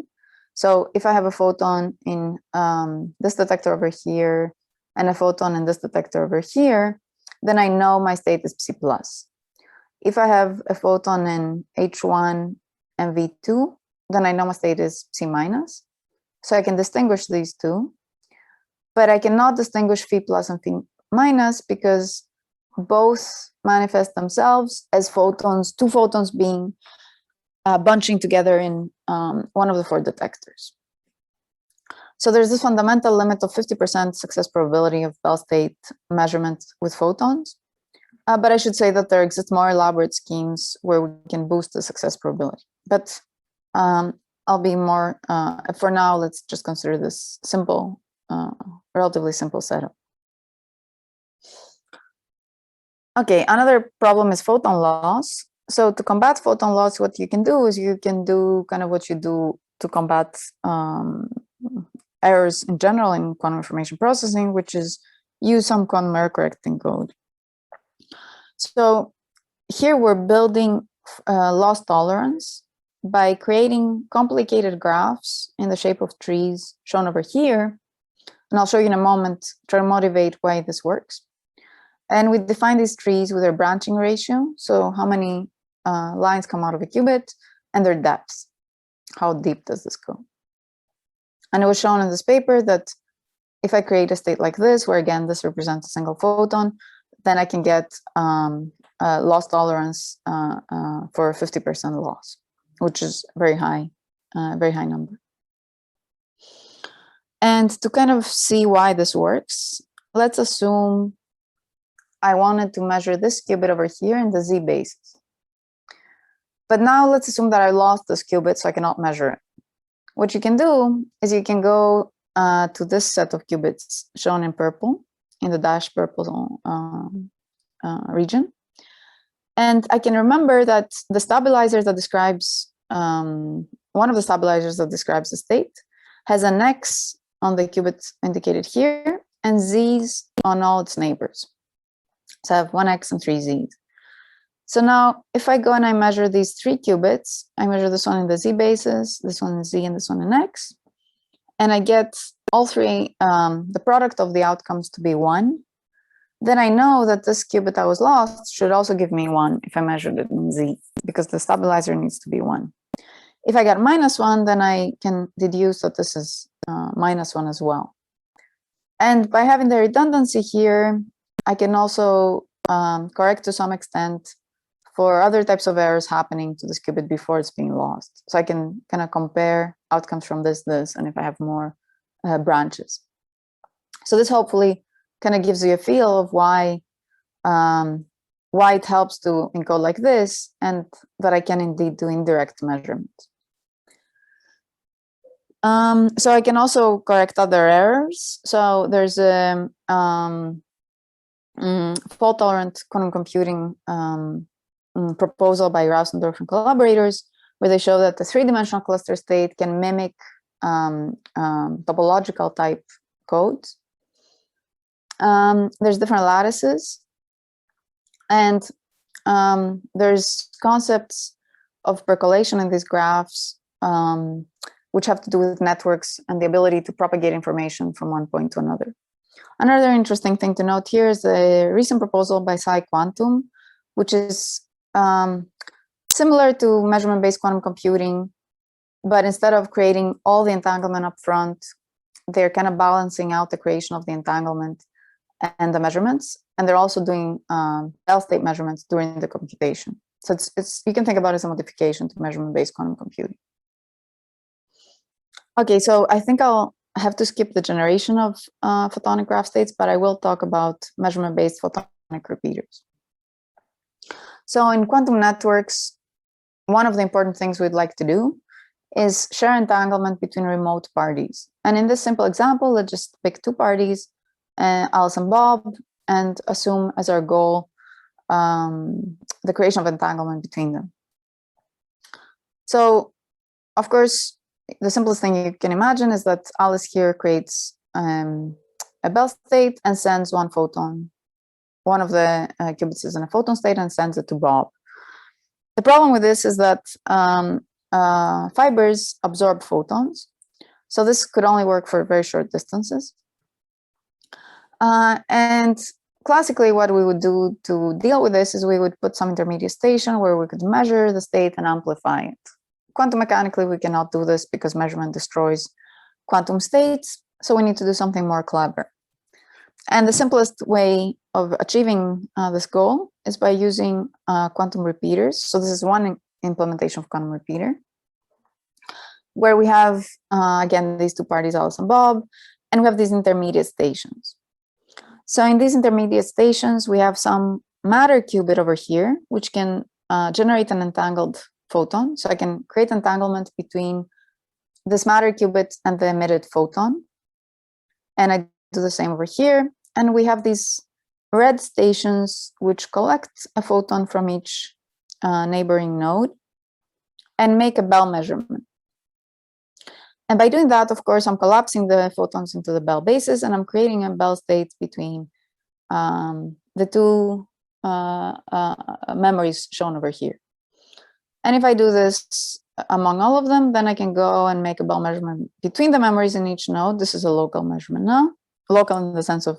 Speaker 2: So if I have a photon in this detector over here and a photon in this detector over here, then I know my state is psi plus. If I have a photon in H1 and V2, then I know my state is psi minus. So I can distinguish these two, but I cannot distinguish phi plus and phi minus because both manifest themselves as photons, 2 photons being bunching together in one of the 4 detectors. So there's this fundamental limit of 50% success probability of Bell state measurement with photons. But I should say that there exist more elaborate schemes where we can boost the success probability. But I'll be more, for now, let's just consider this simple, relatively simple setup. Okay, another problem is photon loss. So to combat photon loss, what you can do is you can do kind of what you do to combat errors in general in quantum information processing, which is use some quantum error correcting code. So here we're building loss tolerance by creating complicated graphs in the shape of trees shown over here. And I'll show you in a moment, try to motivate why this works. And we define these trees with their branching ratio. So how many lines come out of a qubit and their depth. How deep does this go? And it was shown in this paper that if I create a state like this, where again, this represents a single photon, then I can get loss tolerance for 50% loss, which is very high number. And to kind of see why this works, let's assume I wanted to measure this qubit over here in the Z basis. But now let's assume that I lost this qubit, so I cannot measure it. What you can do is you can go to this set of qubits shown in purple, in the dashed purple region. And I can remember that the stabilizer that describes, one of the stabilizers that describes the state has an X on the qubit indicated here and Z's on all its neighbors. So I have 1 X and 3 Z's. So now if I go and I measure these 3 qubits, I measure this one in the Z basis, this one in Z, and this one in X, and I get all 3, the product of the outcomes to be 1, then I know that this qubit that was lost should also give me 1 if I measured it in Z, because the stabilizer needs to be 1. If I get -1, then I can deduce that this is -1 as well. And by having the redundancy here, I can also correct to some extent for other types of errors happening to this qubit before it's being lost. So I can kind of compare outcomes from this, and if I have more branches. So this hopefully kind of gives you a feel of why it helps to encode like this, and that I can indeed do indirect measurements. So I can also correct other errors. So there's a fault-tolerant quantum computing proposal by Rausendorf and collaborators, where they show that the 3-dimensional cluster state can mimic topological type codes. There's different lattices, and there's concepts of percolation in these graphs, which have to do with networks and the ability to propagate information from one point to another. Another interesting thing to note here is the recent proposal by PsiQuantum, which is similar to measurement-based quantum computing, but instead of creating all the entanglement up front, they're kind of balancing out the creation of the entanglement and the measurements, and they're also doing Bell state measurements during the computation. So it's you can think about it as a modification to measurement-based quantum computing. Okay, so I think I'll have to skip the generation of photonic graph states, but I will talk about measurement-based photonic repeaters. So in quantum networks, one of the important things we'd like to do is share entanglement between remote parties. And in this simple example, let's just pick 2 parties, Alice and Bob, and assume as our goal the creation of entanglement between them. So, of course, the simplest thing you can imagine is that Alice here creates a Bell state and sends 1 photon. One of the qubits is in a photon state and sends it to Bob. The problem with this is that fibers absorb photons. So this could only work for very short distances. And classically, what we would do to deal with this is we would put some intermediate station where we could measure the state and amplify it. Quantum mechanically, we cannot do this because measurement destroys quantum states. So we need to do something more clever. And the simplest way of achieving this goal is by using quantum repeaters. So this is one implementation of quantum repeater, where we have, again, these 2 parties, Alice and Bob, and we have these intermediate stations. So in these intermediate stations, we have some matter qubit over here, which can generate an entangled photon. So I can create entanglement between this matter qubit and the emitted photon. And I do the same over here. And we have these red stations which collect a photon from each neighboring node and make a Bell measurement. And by doing that, of course, I'm collapsing the photons into the Bell basis, and I'm creating a Bell state between the 2 memories shown over here. And if I do this among all of them, then I can go and make a Bell measurement between the memories in each node. This is a local measurement now, local in the sense of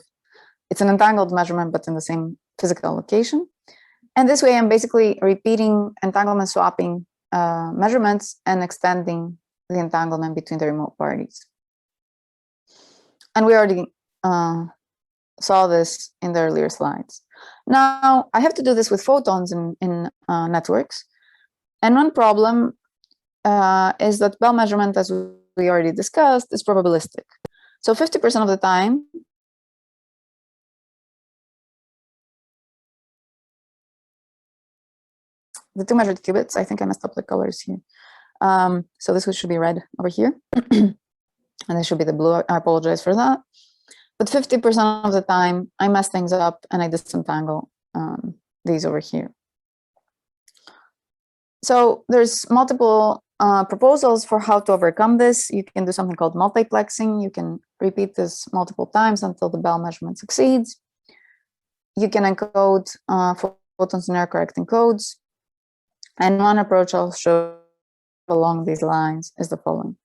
Speaker 2: it's an entangled measurement, but in the same physical location. And this way, I'm basically repeating entanglement swapping measurements and extending the entanglement between the remote parties. And we already saw this in the earlier slides. Now, I have to do this with photons in networks. And one problem is that Bell measurement, as we already discussed, is probabilistic. So 50% of the time, the two measured qubits, I think I messed up the colors here. So this should be red over here. And this should be the blue. I apologize for that. But 50% of the time, I mess things up and I disentangle these over here. So there's multiple proposals for how to overcome this. You can do something called multiplexing. You can repeat this multiple times until the Bell measurement succeeds. You can encode photons in error-correct encodes. And one approach I'll show along these lines is the following.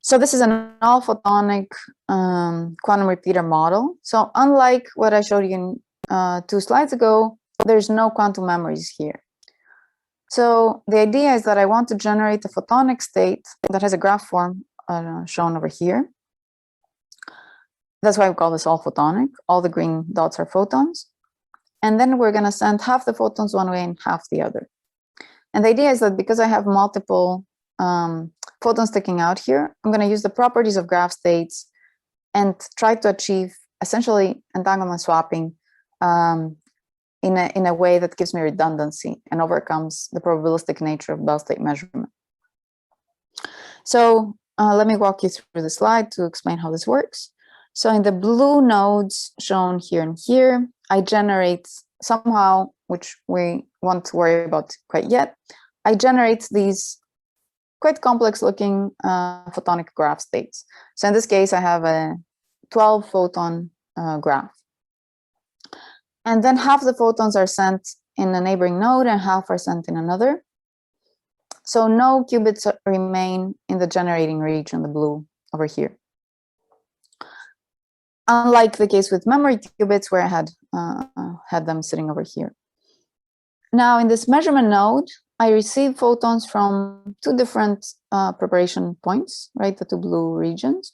Speaker 2: So this is an all-photonic quantum repeater model. So unlike what I showed you in 2 slides ago, there's no quantum memories here. So the idea is that I want to generate a photonic state that has a graph form shown over here. That's why we call this all photonic. All the green dots are photons. And then we're going to send half the photons one way and half the other. And the idea is that because I have multiple photons sticking out here, I'm going to use the properties of graph states and try to achieve essentially entanglement swapping in a way that gives me redundancy and overcomes the probabilistic nature of Bell state measurement. So let me walk you through the slide to explain how this works. So in the blue nodes shown here and here, I generate somehow, which we won't worry about quite yet, I generate these quite complex looking photonic graph states. So in this case, I have a 12 photon graph. And then half the photons are sent in a neighboring node and half are sent in another. So no qubits remain in the generating region, the blue over here. Unlike the case with memory qubits where I had them sitting over here. Now in this measurement node, I receive photons from 2 different preparation points, right, the 2 blue regions.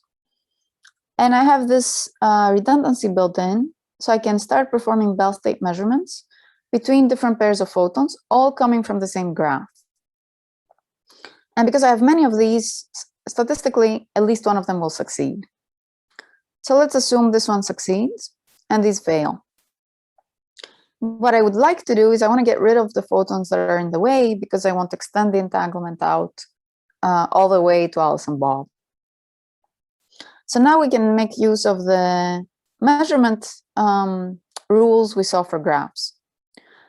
Speaker 2: And I have this redundancy built in, so I can start performing Bell state measurements between different pairs of photons, all coming from the same graph. And because I have many of these, statistically, at least one of them will succeed. So let's assume this one succeeds and these fail. What I would like to do is I want to get rid of the photons that are in the way because I want to extend the entanglement out all the way to Alice and Bob. So now we can make use of the measurement rules we saw for graphs.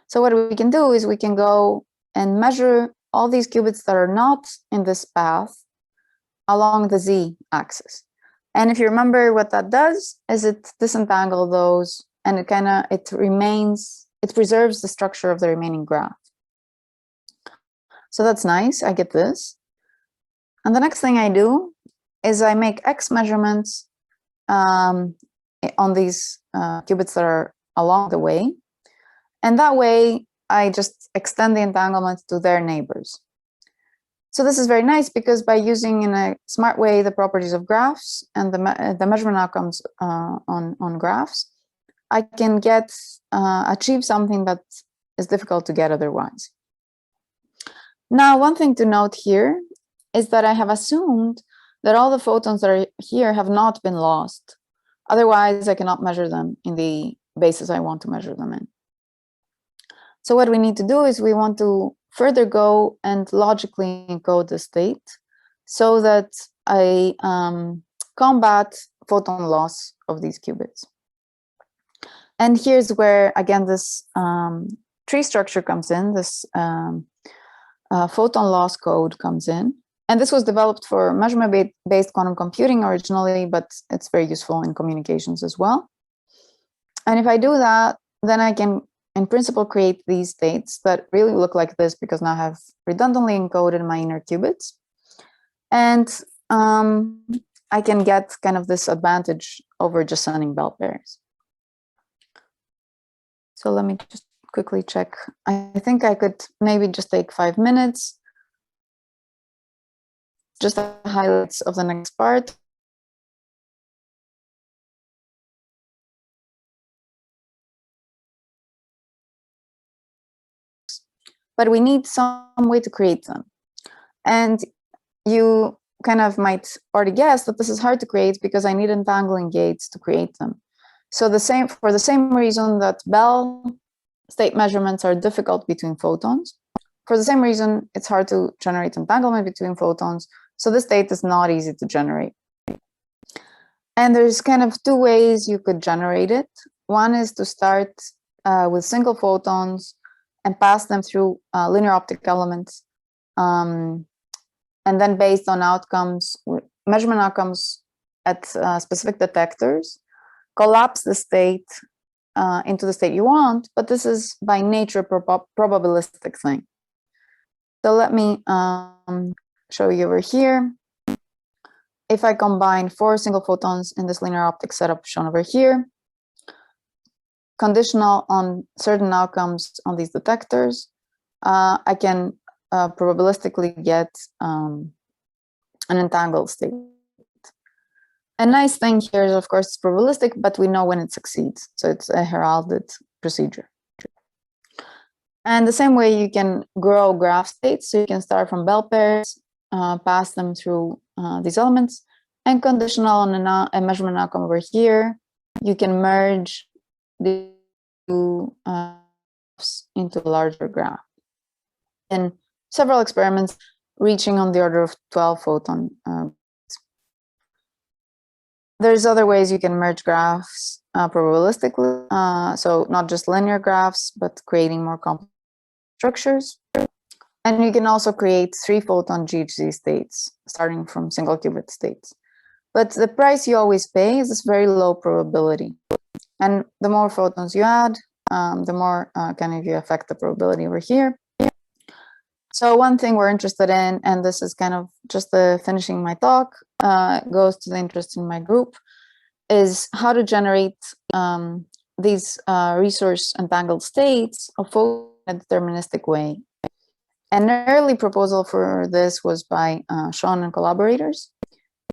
Speaker 2: So what we can do is we can go and measure all these qubits that are not in this path along the z-axis. And if you remember what that does is it disentangles those and it preserves the structure of the remaining graph. So that's nice, I get this. And the next thing I do is I make X measurements on these qubits that are along the way. And that way, I just extend the entanglement to their neighbors. So this is very nice because by using in a smart way the properties of graphs and the measurement outcomes on graphs, I can achieve something that is difficult to get otherwise. Now, one thing to note here is that I have assumed that all the photons that are here have not been lost. Otherwise, I cannot measure them in the basis I want to measure them in. So what we need to do is we want to further go and logically encode the state so that I combat photon loss of these qubits. And here's where, again, this tree structure comes in, this photon loss code comes in. And this was developed for measurement-based quantum computing originally, but it's very useful in communications as well. And if I do that, then I can, in principle, create these states that really look like this because now I have redundantly encoded my inner qubits. And I can get kind of this advantage over just sending Bell pairs. So let me just quickly check. I think I could maybe just take 5 minutes. Just the highlights of the next part. but we need some way to create them. And you kind of might already guess that this is hard to create because I need entangling gates to create them. So for the same reason that Bell state measurements are difficult between photons, for the same reason it's hard to generate entanglement between photons. So this state is not easy to generate. And there's kind of two ways you could generate it. One is to start with single photons and pass them through linear optic elements. And then based on outcomes, measurement outcomes at specific detectors, collapse the state into the state you want, but this is by nature a probabilistic thing. So let me show you over here. If I combine 4 single photons in this linear optic setup shown over here, conditional on certain outcomes on these detectors, I can probabilistically get an entangled state. A nice thing here is, of course, it's probabilistic, but we know when it succeeds. So it's a heralded procedure. And the same way you can grow graph states. So you can start from Bell pairs, pass them through these elements, and conditional on a measurement outcome over here, you can merge the two into a larger graph. And several experiments reaching on the order of 12 photon. There's other ways you can merge graphs probabilistically, so not just linear graphs, but creating more complex structures. And you can also create 3 photon GHZ states, starting from single qubit states. But the price you always pay is this very low probability. And the more photons you add, the more kind of you affect the probability over here. So one thing we're interested in, and this is kind of just finishing my talk, goes to the interest in my group, is how to generate these resource entangled states of photons in a deterministic way. An early proposal for this was by Sean and collaborators.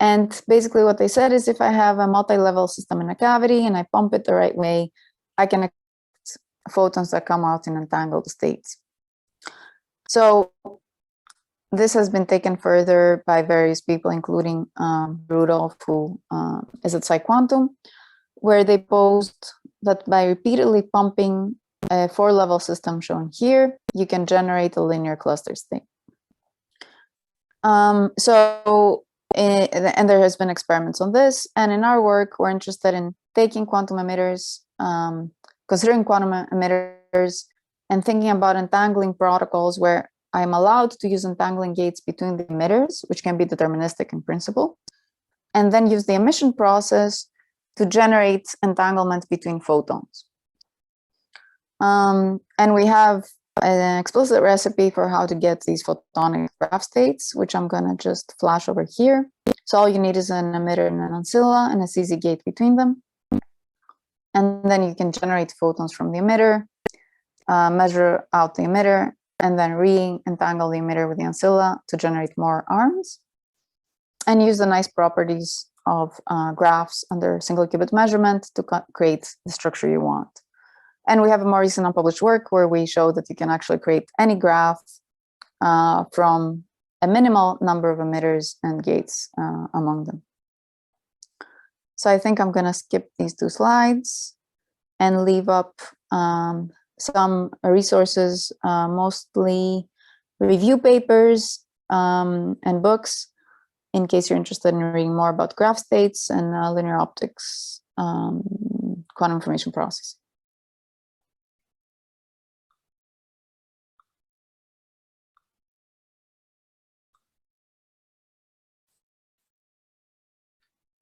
Speaker 2: And basically what they said is if I have a multi-level system in a cavity and I pump it the right way, I can expect photons that come out in entangled states. So this has been taken further by various people, including Rudolph, who is at PsiQuantum, where they posed that by repeatedly pumping a 4-level system shown here, you can generate a linear cluster state. And there has been experiments on this. And in our work, we're interested in taking quantum emitters, considering quantum emitters, and thinking about entangling protocols where I'm allowed to use entangling gates between the emitters, which can be deterministic in principle, and then use the emission process to generate entanglement between photons. And we have an explicit recipe for how to get these photonic graph states, which I'm going to just flash over here. So all you need is an emitter and an ancilla and a CZ gate between them. And then you can generate photons from the emitter, measure out the emitter, and then re-entangle the emitter with the ancilla to generate more arms, and use the nice properties of graphs under single qubit measurement to create the structure you want. And we have a more recent unpublished work where we show that you can actually create any graph from a minimal number of emitters and gates among them. So I think I'm going to skip these 2 slides and leave up some resources, mostly review papers and books, in case you're interested in reading more about graph states and linear optics, quantum information processing.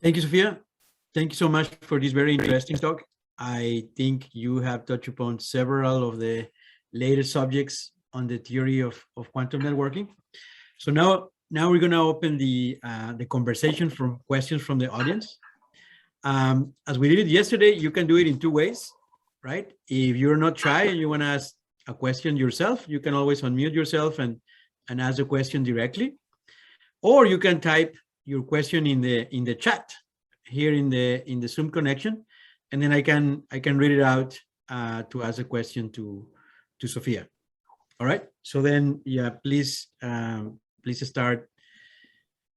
Speaker 1: Thank you, Sophia. Thank you so much for this very interesting talk. I think you have touched upon several of the latest subjects on the theory of quantum networking. So now we're going to open the conversation from questions from the audience. As we did it yesterday, you can do it in 2 ways, right? If you're not shy and you want to ask a question yourself, you can always unmute yourself and ask the question directly, or you can type your question in the chat here in the Zoom connection, and then I can read it out to ask a question to Sophia. All right. So then, yeah, please, please start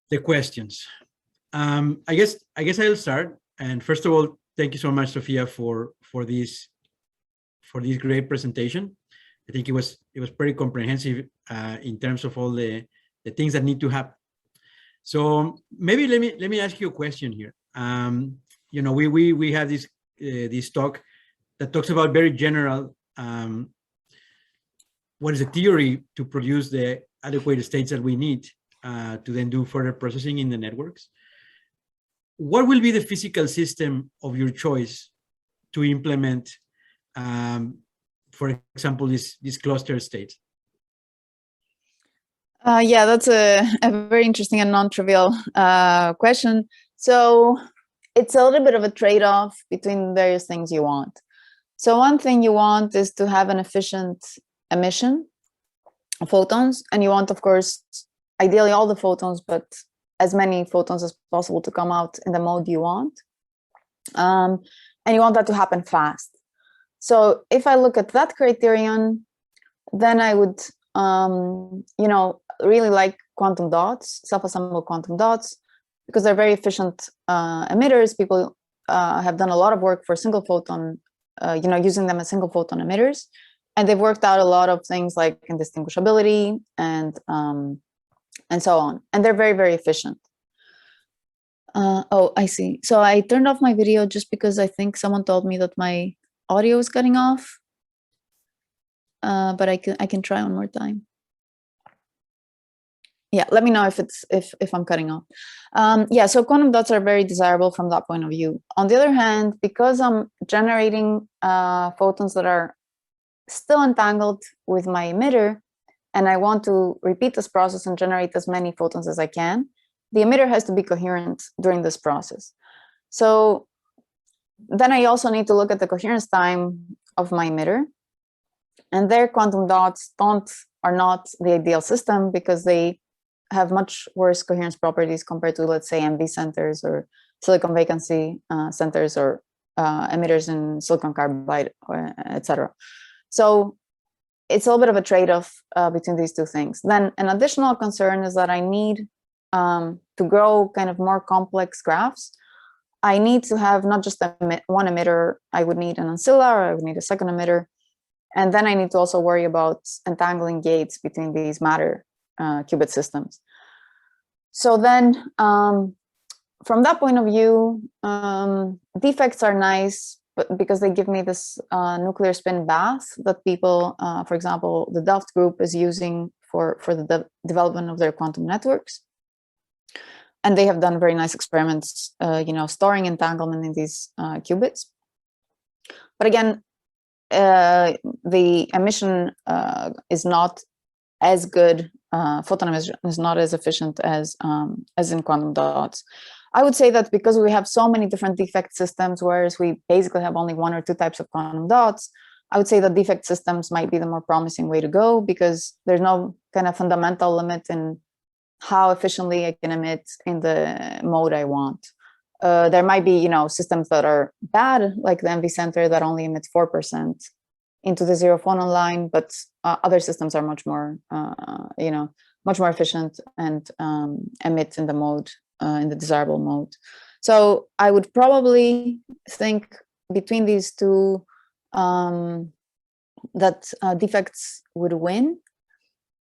Speaker 1: the questions. I guess I'll start. And first of all, thank you so much, Sophia, for this great presentation. I think it was pretty comprehensive in terms of all the things that need to happen. So maybe let me ask you a question here. You know, we have this talk that talks about very general what is the theory to produce the adequate states that we need to then do further processing in the networks. What will be the physical system of your choice to implement, for example, this cluster state?
Speaker 2: Yeah, that's a very interesting and non-trivial question. So it's a little bit of a trade-off between various things you want. So one thing you want is to have an efficient emission of photons, and you want, of course, ideally all the photons, but as many photons as possible to come out in the mode you want. And you want that to happen fast. So if I look at that criterion, then I would, you know, really like quantum dots, self-assembled quantum dots, because they're very efficient emitters. People have done a lot of work for single photon, you know, using them as single photon emitters. And they've worked out a lot of things like indistinguishability and so on. And they're very, very efficient. Oh, I see. So I turned off my video just because I think someone told me that my audio is cutting off. But I can try one more time. Yeah, let me know if I'm cutting off. Yeah, so quantum dots are very desirable from that point of view. On the other hand, because I'm generating photons that are still entangled with my emitter, and I want to repeat this process and generate as many photons as I can, the emitter has to be coherent during this process. So then I also need to look at the coherence time of my emitter. And their quantum dots are not the ideal system because they have much worse coherence properties compared to, let's say, MV centers or silicon vacancy centers or emitters in silicon carbide, etc. So it's a little bit of a trade-off between these two things. Then an additional concern is that I need to grow kind of more complex graphs. I need to have not just one emitter. I would need an ancilla, or I would need a second emitter. And then I need to also worry about entangling gates between these matter qubit systems. So then from that point of view, defects are nice, but because they give me this nuclear spin bath that people, for example, the Delft group is using for the development of their quantum networks. And they have done very nice experiments, you know, storing entanglement in these qubits. But again, the emission is not as good. Photon emission is not as efficient as in quantum dots. I would say that because we have so many different defect systems, whereas we basically have only one or two types of quantum dots, I would say that defect systems might be the more promising way to go because there's no kind of fundamental limit in how efficiently I can emit in the mode I want. There might be, you know, systems that are bad, like the MV center that only emits 4% into the zero phonon line, but other systems are much more, you know, much more efficient and emit in the mode, in the desirable mode. So I would probably think between these two that defects would win.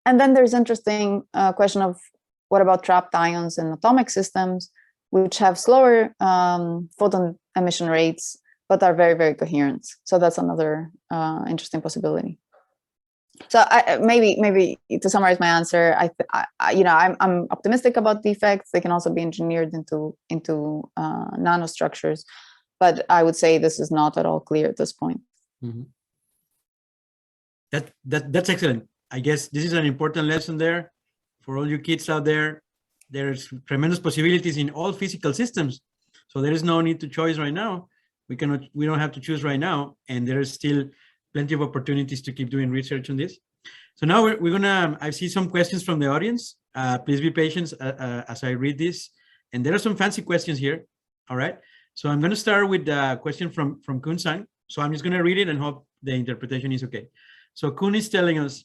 Speaker 2: And then there's interesting question of what about trapped ions in atomic systems, which have slower photon emission rates, but are very, very coherent. So that's another interesting possibility. So maybe to summarize my answer, you know, I'm optimistic about defects. They can also be engineered into nanostructures, but I would say this is not at all clear at this point.
Speaker 1: Mm-hmm. That's excellent. I guess this is an important lesson there for all you kids out there. There's tremendous possibilities in all physical systems, so there is no need to choose right now. We don't have to choose right now, and there is still plenty of opportunities to keep doing research on this. So now we're gonna, I see some questions from the audience. Please be patient as I read this. And there are some fancy questions here. All right. So I'm gonna start with a question from Kun-san. So I'm just gonna read it and hope the interpretation is okay. So Kun is telling us,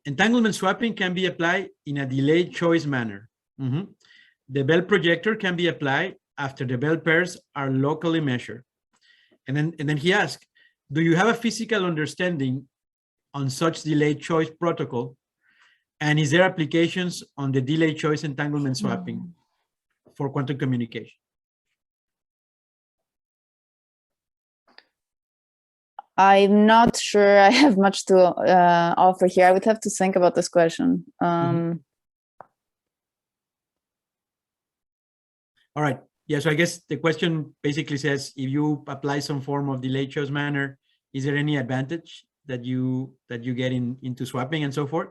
Speaker 1: Entanglement swapping can be applied in a delayed choice manner. The Bell projector can be applied after the Bell pairs are locally measured. And then he asked, do you have a physical understanding on such delayed choice protocol? And is there applications on the delayed choice entanglement swapping for quantum communication?
Speaker 2: I'm not sure I have much to offer here. I would have to think about this question.
Speaker 1: All right. Yeah, so I guess the question basically says, if you apply some form of delayed choice manner, is there any advantage that you get into swapping and so forth?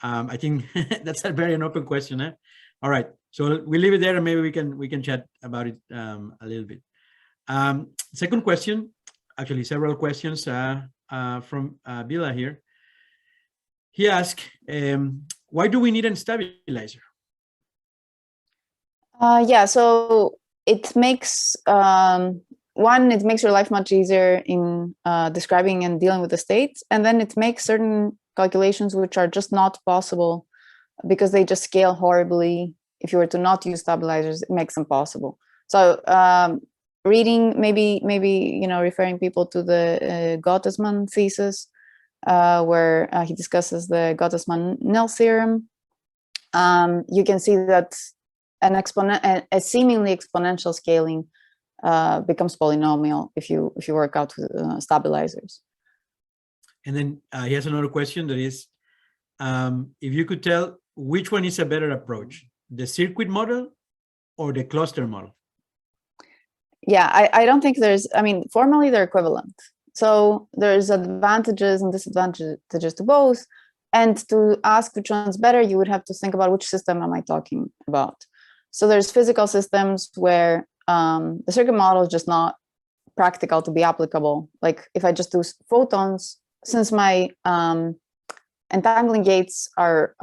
Speaker 1: I think that's a very open question. All right, so we'll leave it there, and maybe we can chat about it a little bit. Second question, actually several questions from Bila here. He asked, why do we need a stabilizer?
Speaker 2: Yeah, so it makes it makes your life much easier in describing and dealing with the states, and then it makes certain calculations which are just not possible because they just scale horribly. If you were to not use stabilizers, it makes them possible. So reading, maybe referring people to the Gottesman thesis, where he discusses the Gottesman-Nel theorem. You can see that a seemingly exponential scaling becomes polynomial if you work out with stabilizers.
Speaker 1: And then he has another question that is, if you could tell which one is a better approach, the circuit model or the cluster model?
Speaker 2: Yeah, I don't think formally they're equivalent. So there's advantages and disadvantages to both. And to ask which one's better, you would have to think about which system am I talking about. So there's physical systems where the circuit model is just not practical to be applicable. Like if I just do photons, since my entangling gates are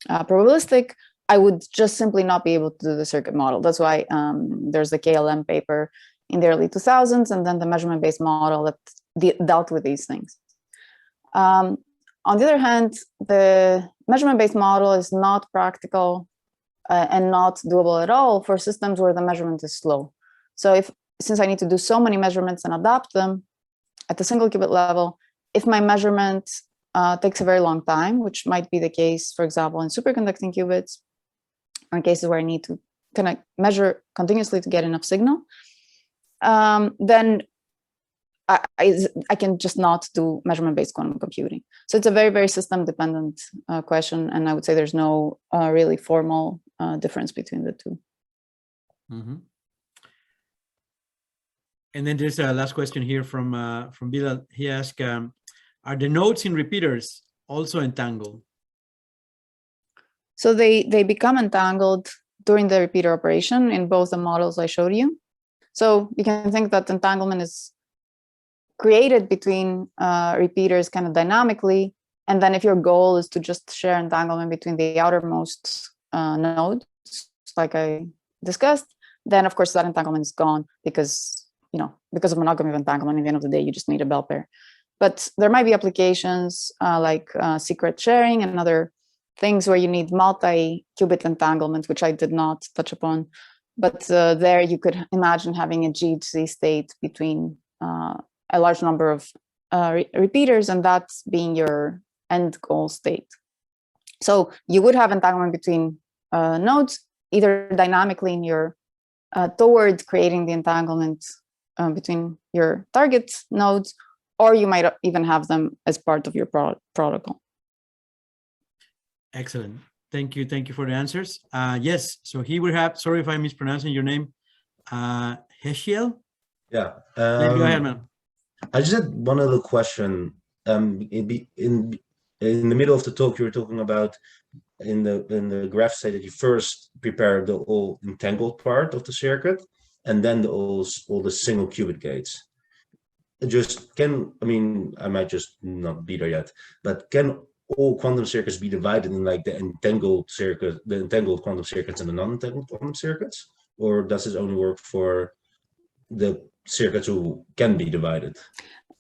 Speaker 2: probabilistic, I would just simply not be able to do the circuit model. That's why there's the KLM paper in the early 2000s, and then the measurement-based model that dealt with these things. On the other hand, the measurement-based model is not practical and not doable at all for systems where the measurement is slow. So since I need to do so many measurements and adapt them at the single qubit level, if my measurement takes a very long time, which might be the case, for example, in superconducting qubits, or in cases where I need to kind of measure continuously to get enough signal, then I can just not do measurement-based quantum computing. So it's a very, very system-dependent question, and I would say there's no really formal difference between the two.
Speaker 1: And then there's a last question here from Bilal. He asked, are the nodes in repeaters also entangled?
Speaker 2: So they become entangled during the repeater operation in both the models I showed you. So you can think that entanglement is created between repeaters kind of dynamically. And then if your goal is to just share entanglement between the outermost nodes, like I discussed, then of course that entanglement is gone because of monogamy of entanglement. At the end of the day, you just need a Bell pair. But there might be applications like secret sharing and other things where you need multi-qubit entanglement, which I did not touch upon. But there you could imagine having a GHZ state between a large number of repeaters, and that's being your end goal state. So you would have entanglement between nodes, either dynamically in your toward creating the entanglement between your target nodes, or you might even have them as part of your protocol.
Speaker 1: Excellent. Thank you. Thank you for the answers. Yes, so here we have, sorry if I'm mispronouncing your name, Heshiel?
Speaker 3: Yeah.
Speaker 1: Go ahead, man.
Speaker 3: I just had one other question. In the middle of the talk, you were talking about in the graph say that you first prepare the all entangled part of the circuit, and then all the single qubit gates. I might just not be there yet, but can all quantum circuits be divided in like the entangled quantum circuits and the non-entangled quantum circuits? Or does this only work for the circuits who can be divided?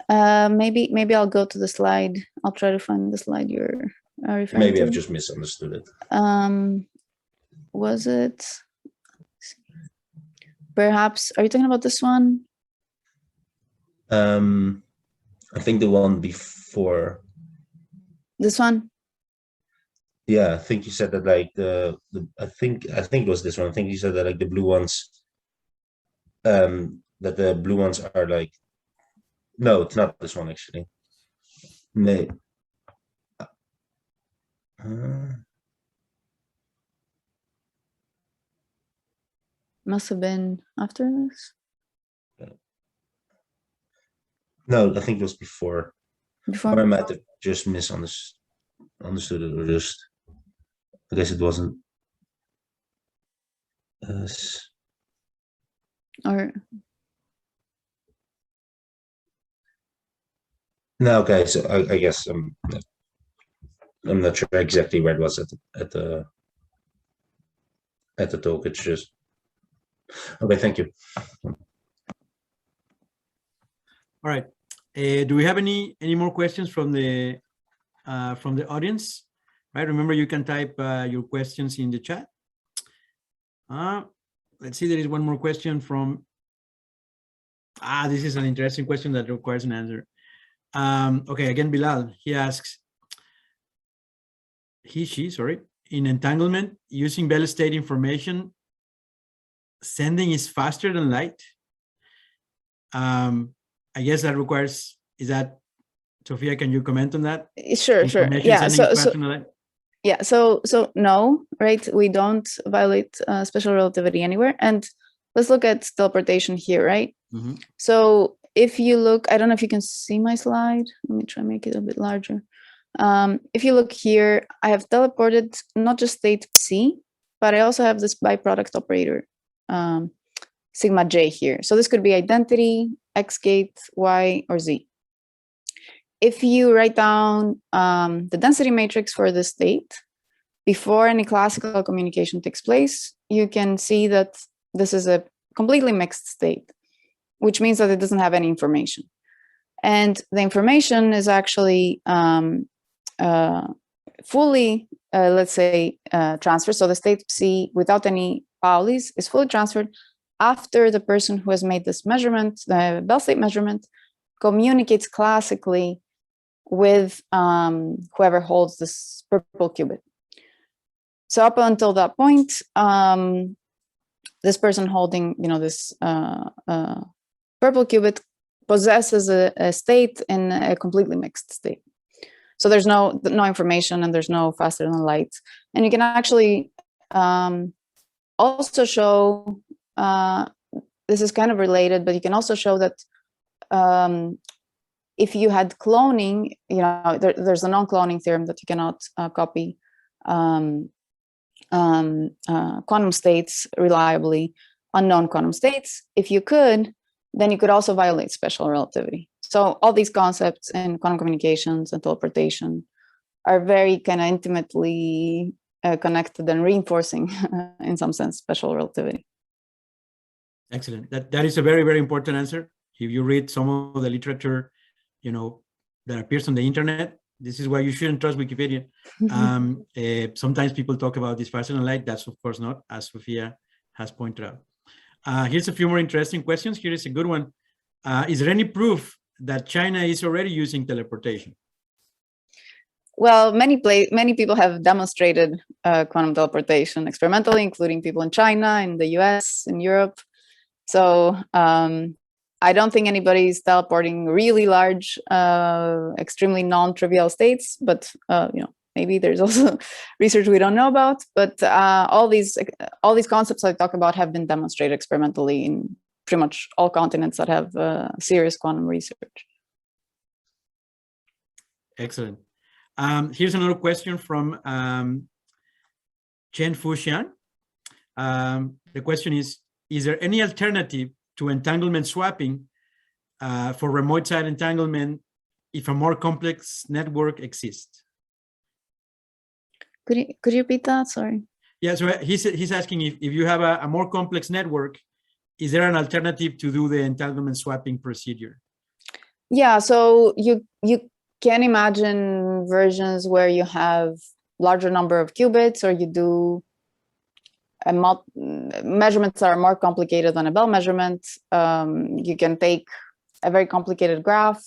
Speaker 2: Maybe I'll go to the slide. I'll try to find the slide you're referring
Speaker 3: Maybe
Speaker 2: to.
Speaker 3: I've just misunderstood it.
Speaker 2: Was it? Perhaps, are you talking about this one?
Speaker 3: I think the one before.
Speaker 2: This one?
Speaker 3: Yeah, I think you said that like I think it was this one. I think you said that like the blue ones, that the blue ones are like, no, it's not this one actually. No.
Speaker 2: Must have been after this.
Speaker 3: No, I think it was before.
Speaker 2: Before?
Speaker 3: Or I might have just misunderstood it, or just, I guess it wasn't.
Speaker 2: Or
Speaker 3: no, okay. So I guess I'm not sure exactly where it was at the talk. It's just okay. Thank you.
Speaker 1: All right. Do we have any more questions from the audience? Right. Remember, you can type your questions in the chat. Let's see. There is one more question from. This is an interesting question that requires an answer. Okay. Again, Bilal. He asks. She, sorry. In entanglement, using Bell state information, sending is faster than light. I guess that requires, is that, Sophia, can you comment on that?
Speaker 2: Sure. Yeah. So no, right? We don't violate special relativity anywhere. And let's look at teleportation here, right?
Speaker 1: Mm-hmm.
Speaker 2: So if you look, I don't know if you can see my slide. Let me try and make it a bit larger. If you look here, I have teleported not just state C, but I also have this byproduct operator, sigma j here. So this could be identity, X gate, Y, or Z. If you write down the density matrix for the state, before any classical communication takes place, you can see that this is a completely mixed state, which means that it doesn't have any information. And the information is actually fully, let's say, transferred. So the state C without any Paulis is fully transferred after the person who has made this measurement, the Bell state measurement, communicates classically with whoever holds this purple qubit. So up until that point, this person holding, this purple qubit possesses a state in a completely mixed state. So there's no information and there's no faster than light. And you can actually also show, this is kind of related, but you can also show that if you had cloning, there's a non-cloning theorem that you cannot copy quantum states reliably, unknown quantum states. If you could, then you could also violate special relativity. So all these concepts in quantum communications and teleportation are very kind of intimately connected and reinforcing, in some sense, special relativity.
Speaker 1: Excellent. That is a very, very important answer. If you read some of the literature, that appears on the internet, this is why you shouldn't trust Wikipedia. Sometimes people talk about this faster than light. That's of course not, as Sophia has pointed out. Here's a few more interesting questions. Here is a good one. Is there any proof that China is already using teleportation?
Speaker 2: Well, many people have demonstrated quantum teleportation experimentally, including people in China, in the US, in Europe. So I don't think anybody's teleporting really large, extremely non-trivial states, but maybe there's also research we don't know about. But all these concepts I talk about have been demonstrated experimentally in pretty much all continents that have serious quantum research.
Speaker 1: Excellent. Here's another question from Chen Fuxian. The question is there any alternative to entanglement swapping for remote side entanglement if a more complex network exists?
Speaker 2: Could you repeat that? Sorry.
Speaker 1: Yeah, so he's asking if you have a more complex network, is there an alternative to do the entanglement swapping procedure?
Speaker 2: Yeah, so you can imagine versions where you have larger number of qubits, or you do measurements that are more complicated than a Bell measurement. You can take a very complicated graph,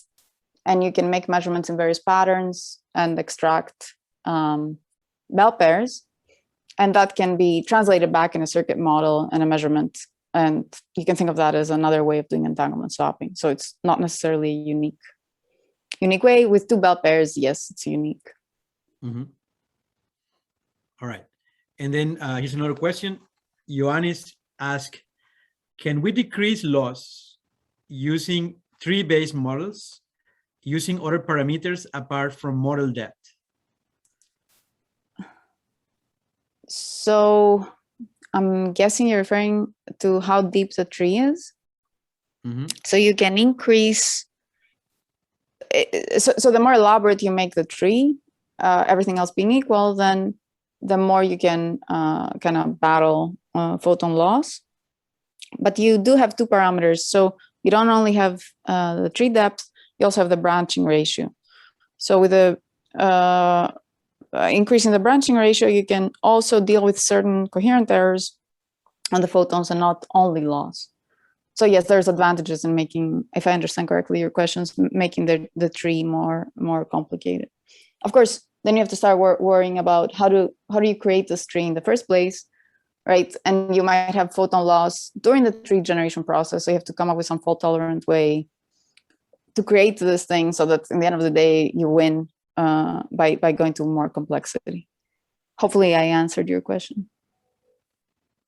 Speaker 2: and you can make measurements in various patterns and extract Bell pairs, and that can be translated back in a circuit model and a measurement. And you can think of that as another way of doing entanglement swapping. So it's not necessarily unique way. With 2 Bell pairs, yes, it's unique.
Speaker 1: Mm-hmm. All right. And then here's another question. Ioannis asked, can we decrease loss using tree-based models, using other parameters apart from model depth?
Speaker 2: So I'm guessing you're referring to how deep the tree is.
Speaker 1: Mm-hmm.
Speaker 2: So you can increase, so the more elaborate you make the tree, everything else being equal, then the more you can kind of battle photon loss. But you do have 2 parameters. So you don't only have the tree depth, you also have the branching ratio. So with the increasing the branching ratio, you can also deal with certain coherent errors on the photons and not only loss. So yes, there's advantages in making, if I understand correctly your questions, making the tree more complicated. Of course, then you have to start worrying about how do you create this tree in the first place, right? And you might have photon loss during the tree generation process. So you have to come up with some fault tolerant way to create this thing so that in the end of the day, you win by going to more complexity. Hopefully I answered your question.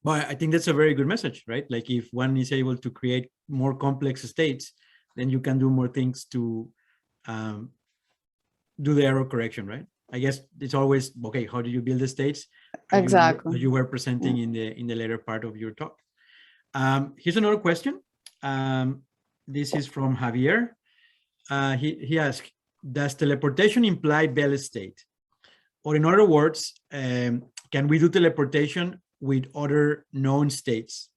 Speaker 1: Well, I think that's a very good message, right? Like if one is able to create more complex states, then you can do more things to do the error correction, right? I guess it's always, okay, how do you build the states?
Speaker 2: Exactly.
Speaker 1: You were presenting in the later part of your talk. Here's another question. This is from Javier. He asked, does teleportation imply Bell state? Or in other words, can we do teleportation with other known states?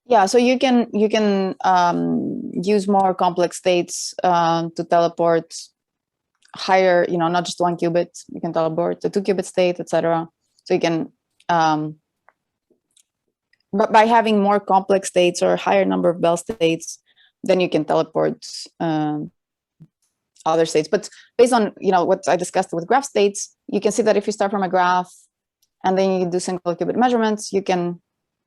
Speaker 2: Yeah, so you can use more complex states to teleport higher, not just 1 qubit. You can teleport the 2 qubit state, etc. So you can, but by having more complex states or a higher number of Bell states, then you can teleport other states. But based on what I discussed with graph states, you can see that if you start from a graph and then you do single qubit measurements, you can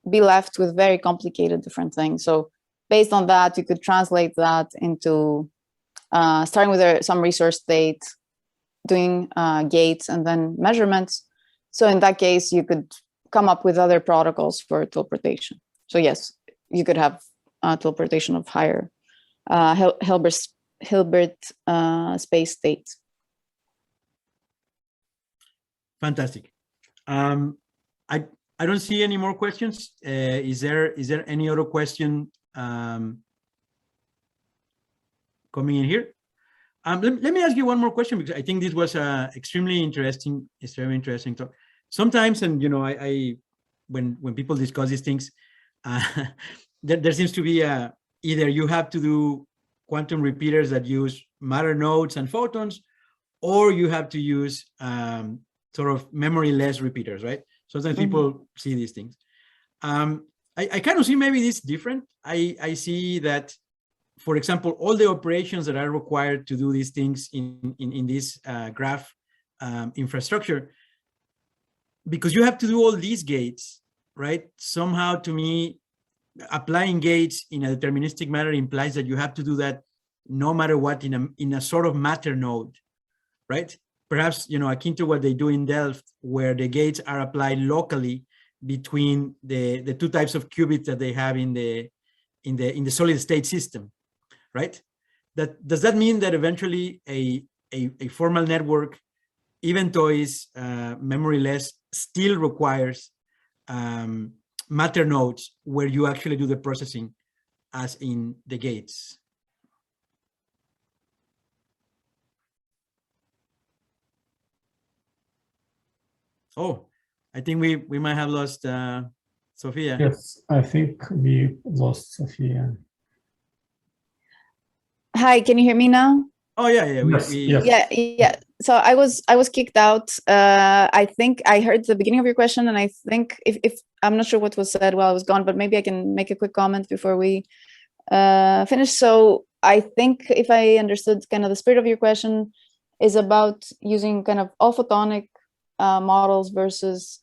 Speaker 2: be left with very complicated different things. So based on that, you could translate that into starting with some resource state, doing gates and then measurements. So in that case, you could come up with other protocols for teleportation. So yes, you could have teleportation of higher Hilbert space states.
Speaker 1: Fantastic. I don't see any more questions. Is there any other question coming in here? Let me ask you one more question, because I think this was extremely interesting talk. Sometimes, and when people discuss these things, there seems to be either you have to do quantum repeaters that use matter nodes and photons, or you have to use sort of memory-less repeaters, right? Sometimes people see these things. I kind of see maybe this different. I see that, for example, all the operations that are required to do these things in this graph infrastructure, because you have to do all these gates, right? Somehow, to me, applying gates in a deterministic manner implies that you have to do that no matter what in a sort of matter node, right? Perhaps, akin to what they do in Delft, where the gates are applied locally between the 2 types of qubits that they have in the solid state system, right? Does that mean that eventually a formal network, even though it's memory-less, still requires matter nodes where you actually do the processing as in the gates? Oh, I think we might have lost Sophia.
Speaker 4: Yes, I think we lost Sophia.
Speaker 2: Hi, can you hear me now?
Speaker 1: Oh yeah, yeah.
Speaker 2: Yeah, yeah. So I was kicked out. I think I heard the beginning of your question, and I think if I'm not sure what was said while I was gone, but maybe I can make a quick comment before we finish. So I think if I understood kind of the spirit of your question is about using kind of all photonic models versus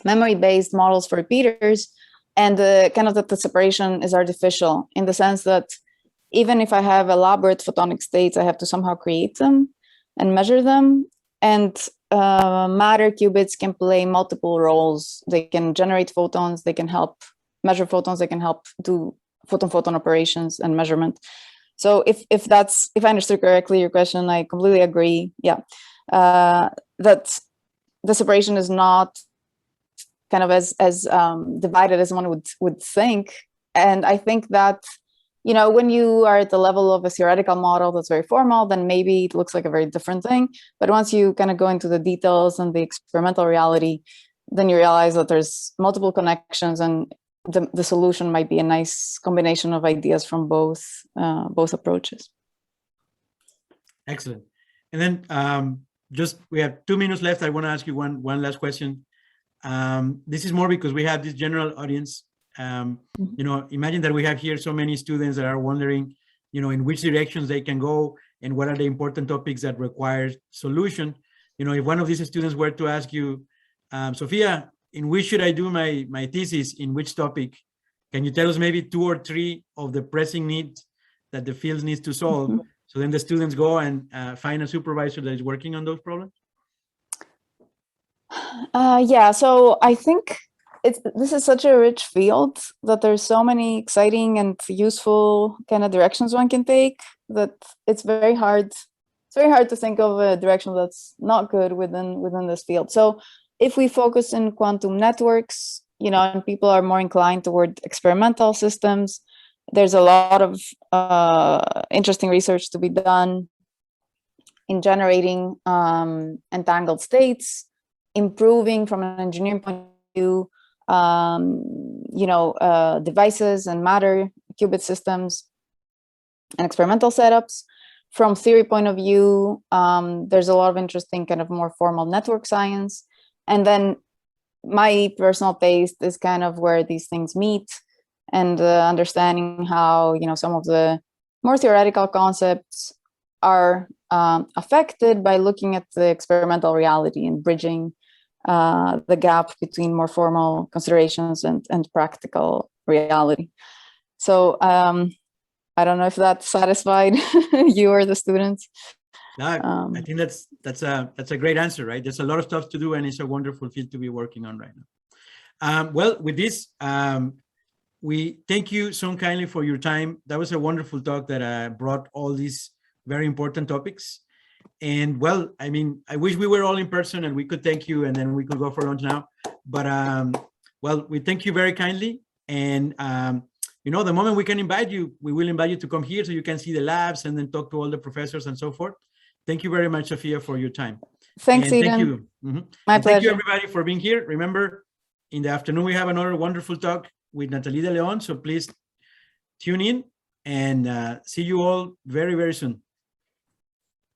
Speaker 2: memory-based models for repeaters, and the kind of that the separation is artificial in the sense that even if I have elaborate photonic states, I have to somehow create them and measure them. And matter qubits can play multiple roles. They can generate photons, they can help measure photons, they can help do photon-photon operations and measurement. So if I understood correctly your question, I completely agree. Yeah, that the separation is not kind of as divided as one would think. And I think that, you know, when you are at the level of a theoretical model that's very formal, then maybe it looks like a very different thing. But once you kind of go into the details and the experimental reality, then you realize that there's multiple connections, and the solution might be a nice combination of ideas from both approaches.
Speaker 1: Excellent. And then just we have 2 minutes left. I want to ask you one last question. This is more because we have this general audience. You know, imagine that we have here so many students that are wondering, you know, in which directions they can go and what are the important topics that require solution. You know, if one of these students were to ask you, Sophia, in which should I do my thesis, in which topic? Can you tell us maybe 2 or 3 of the pressing needs that the field needs to solve? So then the students go and find a supervisor that is working on those problems?
Speaker 2: Yeah, so I think this is such a rich field that there's so many exciting and useful kind of directions one can take that it's very hard to think of a direction that's not good within this field. So if we focus in quantum networks, you know, and people are more inclined toward experimental systems, there's a lot of interesting research to be done in generating entangled states, improving from an engineering point of view, you know, devices and matter qubit systems and experimental setups. From theory point of view, there's a lot of interesting kind of more formal network science. And then my personal taste is kind of where these things meet, and understanding how, you know, some of the more theoretical concepts are affected by looking at the experimental reality and bridging the gap between more formal considerations and practical reality. So I don't know if that satisfied you or the students.
Speaker 1: No, I think that's a great answer, right? There's a lot of stuff to do, and it's a wonderful field to be working on right now. Well, with this, we thank you so kindly for your time. That was a wonderful talk that brought all these very important topics. And well, I mean, I wish we were all in person and we could thank you, and then we could go for lunch now. But well, we thank you very kindly. And you know, the moment we can invite you, we will invite you to come here so you can see the labs and then talk to all the professors and so forth. Thank you very much, Sophia, for your time.
Speaker 2: Thanks, Eden.
Speaker 1: Thank you.
Speaker 2: My pleasure.
Speaker 1: Thank you, everybody, for being here. Remember, in the afternoon, we have another wonderful talk with Nathalie de Leon. So please tune in and see you all very, very soon.